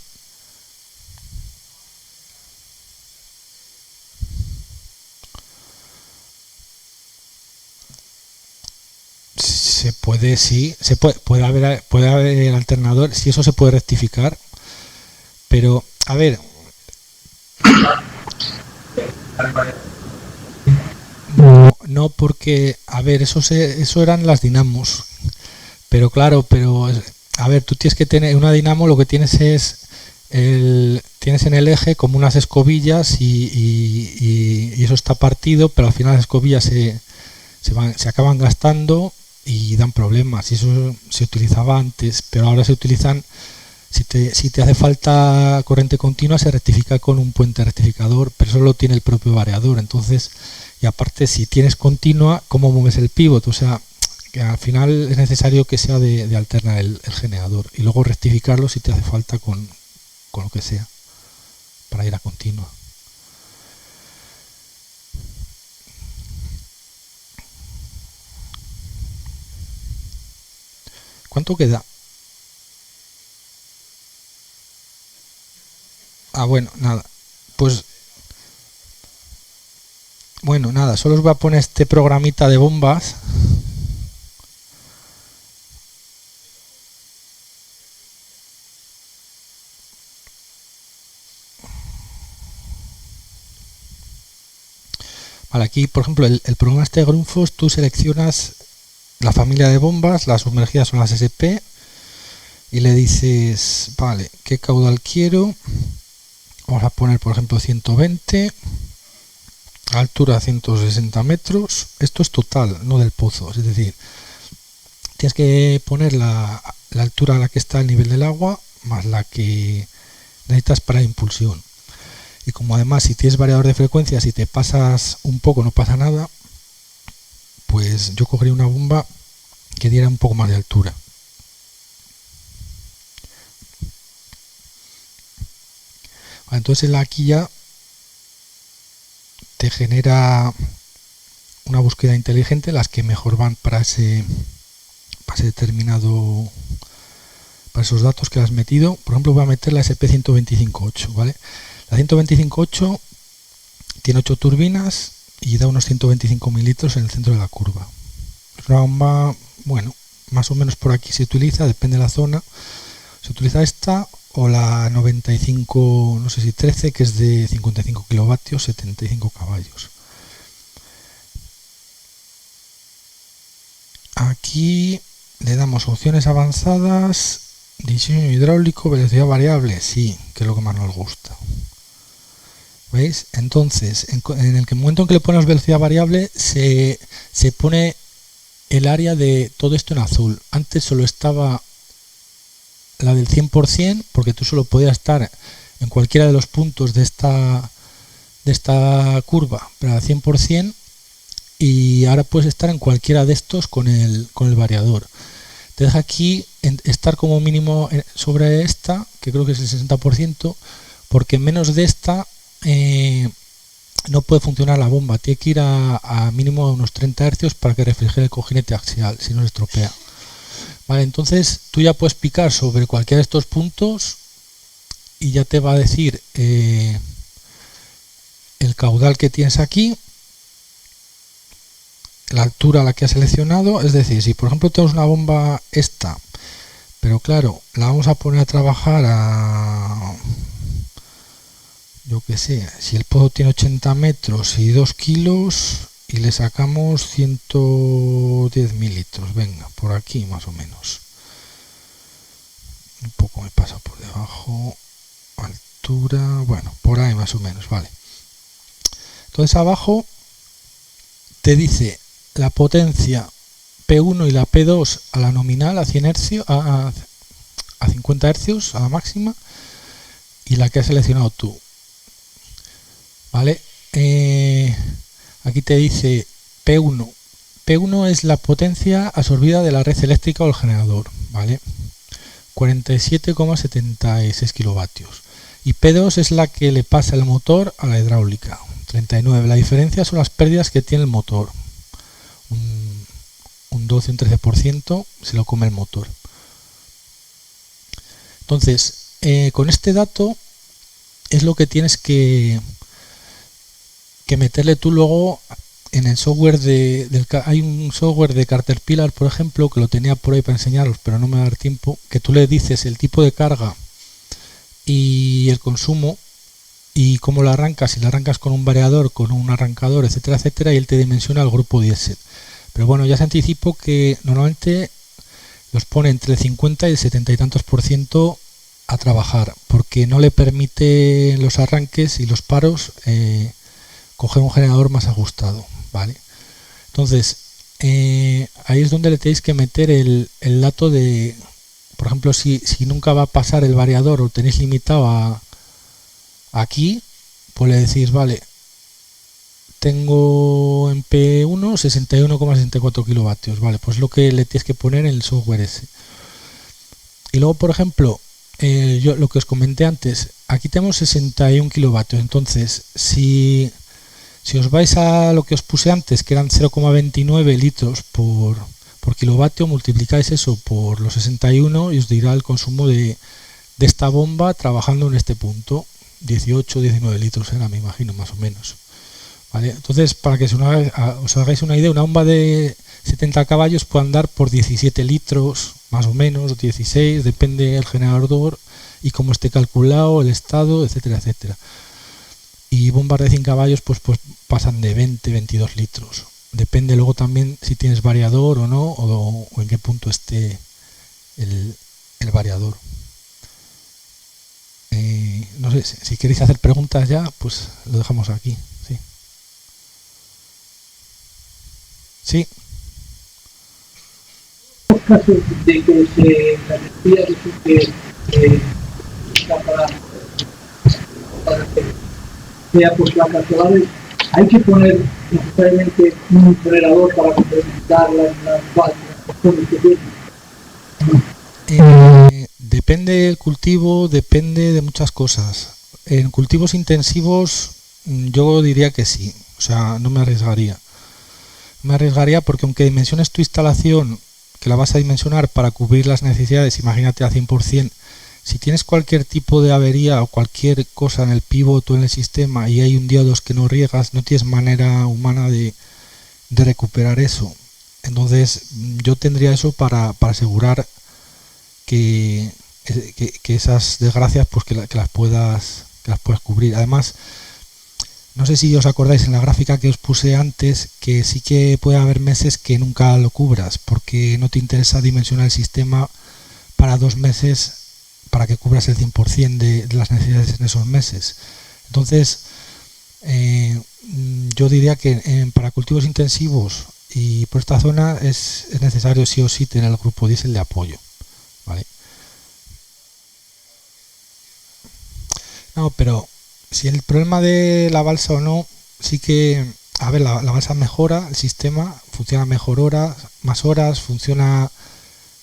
Se puede, sí, puede haber el alternador, si eso se puede rectificar, pero a ver, no porque, a ver, eso eran las dinamos, pero claro, a ver, tú tienes que tener una dinamo, lo que tienes es tienes en el eje como unas escobillas y eso está partido, pero al final las escobillas se acaban gastando y dan problemas. Y eso se utilizaba antes, pero ahora se utilizan, si te hace falta corriente continua, se rectifica con un puente rectificador, pero eso lo tiene el propio variador. Entonces, y aparte, si tienes continua, ¿cómo mueves el pivot? O sea, que al final es necesario que sea de alterna el generador y luego rectificarlo si te hace falta con lo que sea para ir a continua. ¿Cuánto queda? Bueno, nada. Pues bueno, nada, solo os voy a poner este programita de bombas. Vale, aquí por ejemplo el programa este de Grundfos, tú seleccionas la familia de bombas, las sumergidas son las SP y le dices, vale, ¿qué caudal quiero? Vamos a poner por ejemplo 120, altura 160 metros, esto es total, no del pozo, es decir, tienes que poner la altura a la que está el nivel del agua más la que necesitas para impulsión. Y como además si tienes variador de frecuencia, si te pasas un poco no pasa nada, pues yo cogería una bomba que diera un poco más de altura. Entonces aquí ya te genera una búsqueda inteligente, las que mejor van para ese determinado, para esos datos que has metido. Por ejemplo, voy a meter la SP125.8, ¿vale? La 125.8 tiene 8 turbinas y da unos 125 mililitros en el centro de la curva. Es una bomba, bueno, más o menos por aquí se utiliza, depende de la zona. Se utiliza esta o la 95, no sé si 13, que es de 55 kilovatios, 75 caballos. Aquí le damos opciones avanzadas, diseño hidráulico, velocidad variable, sí, que es lo que más nos gusta. ¿Veis? Entonces, en el momento en que le pones velocidad variable, se pone el área de todo esto en azul. Antes solo estaba la del 100%, porque tú solo podías estar en cualquiera de los puntos de esta curva, pero al 100%, y ahora puedes estar en cualquiera de estos con el variador. Te deja aquí estar como mínimo sobre esta, que creo que es el 60%, porque menos de esta no puede funcionar la bomba. Tiene que ir a mínimo a unos 30 Hz para que refrigere el cojinete axial, si no se estropea. Vale, entonces tú ya puedes picar sobre cualquiera de estos puntos y ya te va a decir el caudal que tienes aquí, la altura a la que has seleccionado. Es decir, si por ejemplo tenemos una bomba esta, pero claro, la vamos a poner a trabajar a, yo que sé, si el pozo tiene 80 metros y 2 kilos y le sacamos 110 mililitros, venga, por aquí más o menos. Un poco me pasa por debajo, altura, bueno, por ahí más o menos, vale. Entonces abajo te dice la potencia P1 y la P2 a la nominal, a 100 Hz, a 50 Hz, a la máxima, y la que has seleccionado tú. ¿Vale? Aquí te dice P1. P1 es la potencia absorbida de la red eléctrica o el generador, ¿vale? 47,76 kilovatios. Y P2 es la que le pasa el motor a la hidráulica, 39. La diferencia son las pérdidas que tiene el motor. Un 12, un 13% se lo come el motor. Entonces, con este dato es lo que tienes que meterle tú luego en el software hay un software de Caterpillar, por ejemplo, que lo tenía por ahí para enseñaros, pero no me va a dar tiempo, que tú le dices el tipo de carga y el consumo y cómo la arrancas, si la arrancas con un variador, con un arrancador, etcétera, etcétera, y él te dimensiona el grupo diésel. Pero bueno, ya se anticipo que normalmente los pone entre el 50 y el 70 y tantos % a trabajar, porque no le permite los arranques y los paros coger un generador más ajustado, ¿vale? Entonces, ahí es donde le tenéis que meter el dato de, por ejemplo, si nunca va a pasar el variador o tenéis limitado aquí, pues le decís, vale, tengo en P1 61,64 kilovatios, vale, pues lo que le tienes que poner en el software ese. Y luego, por ejemplo, yo lo que os comenté antes, aquí tenemos 61 kilovatios, entonces si os vais a lo que os puse antes, que eran 0,29 litros por por kilovatio, multiplicáis eso por los 61 y os dirá el consumo de esta bomba trabajando en este punto. 18, 19 litros era, me imagino, más o menos. ¿Vale? Entonces, para que os hagáis una idea, una bomba de 70 caballos puede andar por 17 litros, más o menos, 16, depende del generador y cómo esté calculado, el estado, etcétera, etcétera. Y bombas de 100 caballos pues pasan de 20, 22 litros. Depende luego también si tienes variador o no, o en qué punto esté el variador. No sé, si queréis hacer preguntas ya, pues lo dejamos aquí. Sí. Sí. Los casos de que la energía resulte para que sea por placas solares, hay que poner necesariamente un generador para complementar las funciones que tiene. Depende del cultivo, depende de muchas cosas. En cultivos intensivos yo diría que sí, o sea, no me arriesgaría. Me arriesgaría porque aunque dimensiones tu instalación, que la vas a dimensionar para cubrir las necesidades, imagínate al 100%, si tienes cualquier tipo de avería o cualquier cosa en el pivot o en el sistema y hay un día o dos que no riegas, no tienes manera humana de recuperar eso. Entonces yo tendría eso para asegurar que esas desgracias pues que las puedas cubrir. Además, no sé si os acordáis en la gráfica que os puse antes que sí que puede haber meses que nunca lo cubras porque no te interesa dimensionar el sistema para 2 meses para que cubras el 100% de las necesidades en esos meses. Entonces yo diría que para cultivos intensivos y por esta zona es necesario sí o sí tener el grupo diésel de apoyo. ¿Vale? No, pero si el problema de la balsa o no, sí que, a ver, la balsa mejora, el sistema funciona mejor más horas, funciona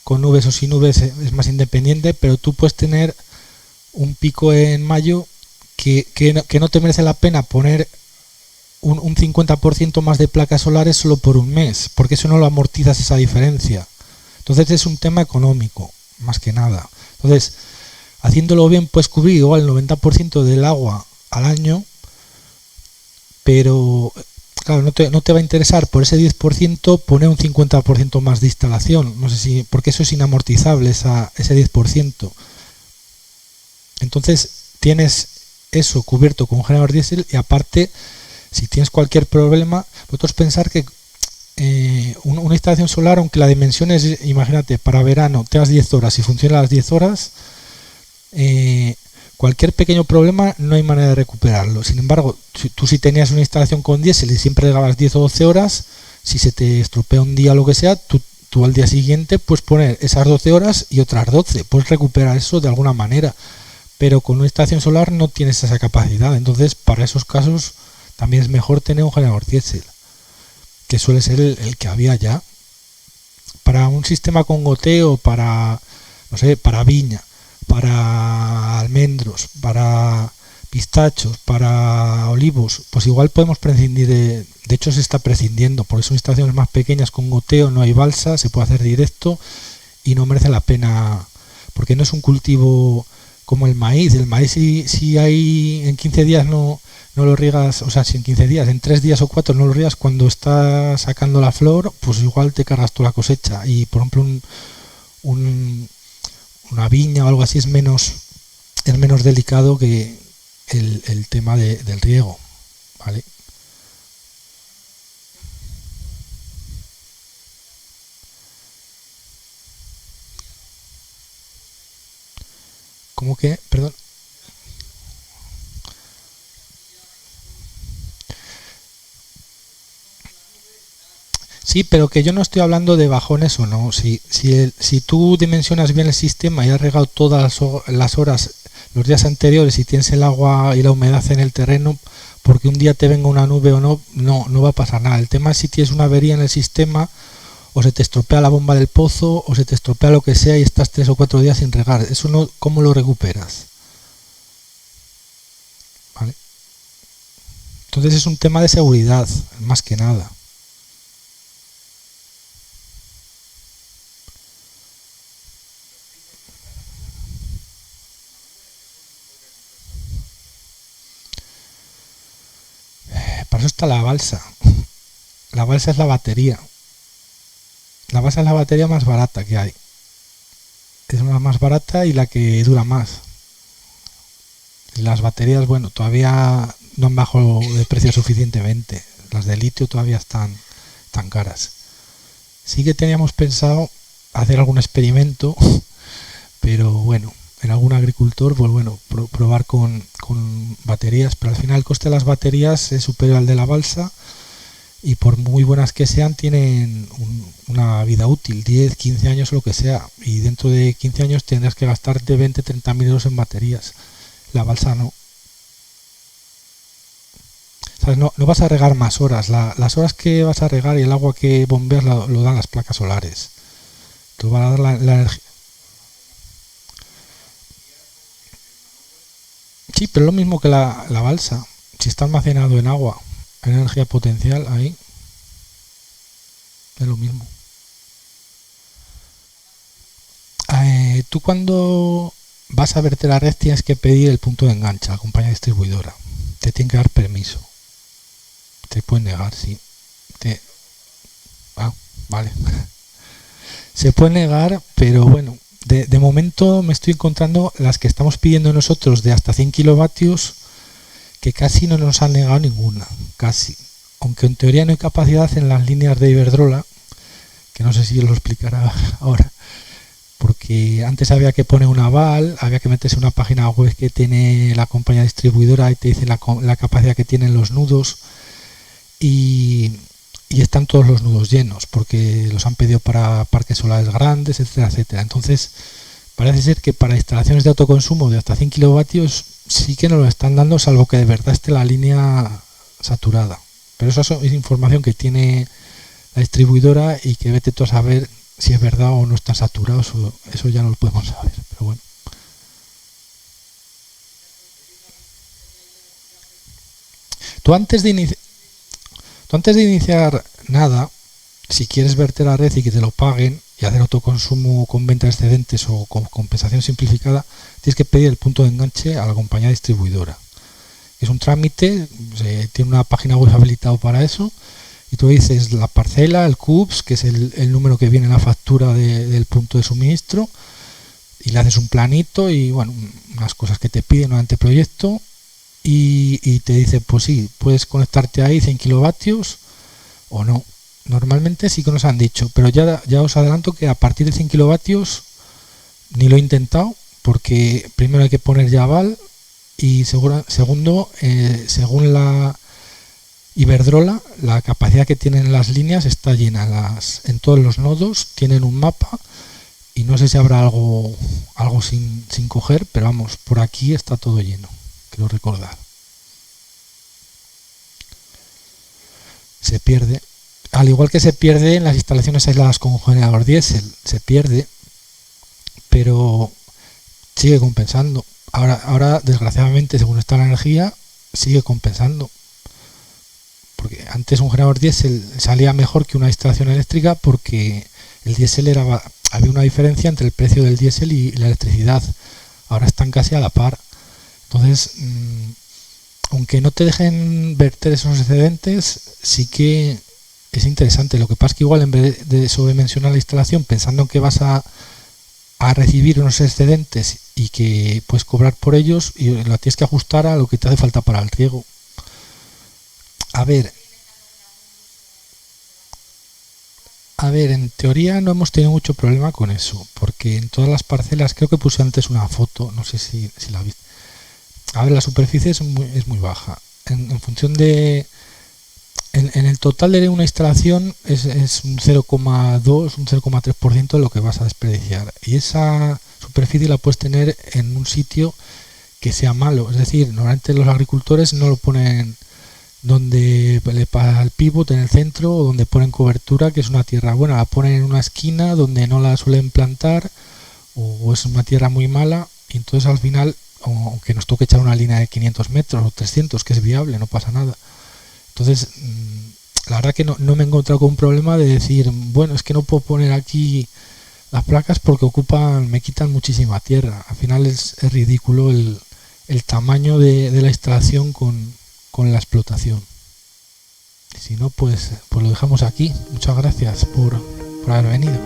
con nubes o sin nubes, es más independiente, pero tú puedes tener un pico en mayo que no te merece la pena poner un 50% más de placas solares solo por un mes, porque eso no lo amortizas esa diferencia. Entonces es un tema económico, más que nada. Entonces, haciéndolo bien puedes cubrir igual el 90% del agua al año, pero claro, no te va a interesar por ese 10% poner un 50% más de instalación, no sé si, porque eso es inamortizable, ese 10%. Entonces tienes eso cubierto con un generador diésel y aparte, si tienes cualquier problema, vosotros pensar que una instalación solar, aunque la dimensión es, imagínate, para verano te das 10 horas y funciona a las 10 horas, cualquier pequeño problema no hay manera de recuperarlo. Sin embargo, si tenías una instalación con diésel y siempre regabas 10 o 12 horas, si se te estropea un día o lo que sea, tú al día siguiente puedes poner esas 12 horas y otras 12, puedes recuperar eso de alguna manera, pero con una instalación solar no tienes esa capacidad. Entonces para esos casos también es mejor tener un generador diésel, que suele ser el que había ya. Para un sistema con goteo, para, no sé, para viña, para almendros, para pistachos, para olivos, pues igual podemos prescindir de hecho se está prescindiendo, porque son instalaciones más pequeñas con goteo, no hay balsa, se puede hacer directo y no merece la pena, porque no es un cultivo como el maíz si hay en 15 días no lo riegas, o sea, si en 15 días, en 3 días o 4 no lo riegas cuando está sacando la flor, pues igual te cargas toda la cosecha. Y por ejemplo una viña o algo así es menos delicado que el tema del riego, ¿vale? ¿Cómo que? Perdón. Sí, pero que yo no estoy hablando de bajones o no. Si tú dimensionas bien el sistema y has regado todas las horas, los días anteriores y tienes el agua y la humedad en el terreno, porque un día te venga una nube o no va a pasar nada. El tema es si tienes una avería en el sistema o se te estropea la bomba del pozo o se te estropea lo que sea y estás 3 o 4 días sin regar. Eso no, ¿cómo lo recuperas? ¿Vale? Entonces es un tema de seguridad, más que nada. eso está la balsa. La balsa es la batería. La balsa es la batería más barata que hay. Es la más barata y la que dura más. Las baterías, bueno, todavía no han bajado de precio suficientemente. Las de litio todavía están tan caras. Sí que teníamos pensado hacer algún experimento, pero bueno, en algún agricultor, pues bueno, probar con baterías, pero al final el coste de las baterías es superior al de la balsa y por muy buenas que sean tienen una vida útil, 10, 15 años o lo que sea, y dentro de 15 años tendrás que gastarte 20, 30 mil euros en baterías. La balsa no. ¿Sabes? No vas a regar más horas. Las horas que vas a regar y el agua que bombeas lo dan las placas solares. Tú vas a dar la energía. Sí, pero es lo mismo que la balsa. Si está almacenado en agua, en energía potencial, ahí es lo mismo. Tú cuando vas a verter la red tienes que pedir el punto de enganche a la compañía distribuidora. Te tienen que dar permiso. Te pueden negar, sí. Vale. Se puede negar, pero bueno, de momento me estoy encontrando las que estamos pidiendo nosotros de hasta 100 kilovatios, que casi no nos han negado ninguna, casi. Aunque en teoría no hay capacidad en las líneas de Iberdrola, que no sé si lo explicará ahora, porque antes había que poner un aval, había que meterse en una página web que tiene la compañía distribuidora y te dice la capacidad que tienen los nudos, y están todos los nudos llenos porque los han pedido para parques solares grandes, etcétera, etcétera. Entonces parece ser que para instalaciones de autoconsumo de hasta 100 kilovatios sí que nos lo están dando, salvo que de verdad esté la línea saturada, pero eso es información que tiene la distribuidora y que vete tú a saber si es verdad o no están saturados, eso ya no lo podemos saber, pero bueno. Tú antes de iniciar nada, si quieres verter la red y que te lo paguen y hacer autoconsumo con ventas excedentes o con compensación simplificada, tienes que pedir el punto de enganche a la compañía distribuidora. Es un trámite, tiene una página web habilitada para eso, y tú dices la parcela, el CUPS, que es el número que viene en la factura del punto de suministro, y le haces un planito y bueno, unas cosas que te piden un anteproyecto, y te dice, pues sí, puedes conectarte ahí 100 kilovatios o no. Normalmente sí que nos han dicho, pero ya os adelanto que a partir de 100 kilovatios ni lo he intentado, porque primero hay que poner ya aval y segundo, según la Iberdrola, la capacidad que tienen las líneas está llena. En todos los nodos tienen un mapa y no sé si habrá algo sin coger, pero vamos, por aquí está todo lleno. Quiero recordar. Se pierde. Al igual que se pierde en las instalaciones aisladas con generador diésel, se pierde, pero sigue compensando. Ahora desgraciadamente, según está la energía, sigue compensando. Porque antes un generador diésel salía mejor que una instalación eléctrica porque el diésel había una diferencia entre el precio del diésel y la electricidad. Ahora están casi a la par. Entonces, aunque no te dejen verter esos excedentes, sí que es interesante. Lo que pasa es que igual en vez de sobredimensionar la instalación pensando que vas a recibir unos excedentes y que puedes cobrar por ellos, y lo tienes que ajustar a lo que te hace falta para el riego. A ver, en teoría no hemos tenido mucho problema con eso, porque en todas las parcelas, creo que puse antes una foto, no sé si la viste. A ver, la superficie es muy baja. En función de... En el total de una instalación es un 0,2, un 0,3% de lo que vas a desperdiciar. Y esa superficie la puedes tener en un sitio que sea malo. Es decir, normalmente los agricultores no lo ponen donde le pasa el pivot en el centro o donde ponen cobertura, que es una tierra buena. La ponen en una esquina donde no la suelen plantar o es una tierra muy mala. Y entonces al final, aunque nos toque echar una línea de 500 metros o 300, que es viable, no pasa nada. Entonces, la verdad que no me he encontrado con un problema de decir, bueno, es que no puedo poner aquí las placas porque me quitan muchísima tierra. Al final es ridículo el tamaño de la instalación con la explotación. Si no, pues lo dejamos aquí. Muchas gracias por haber venido.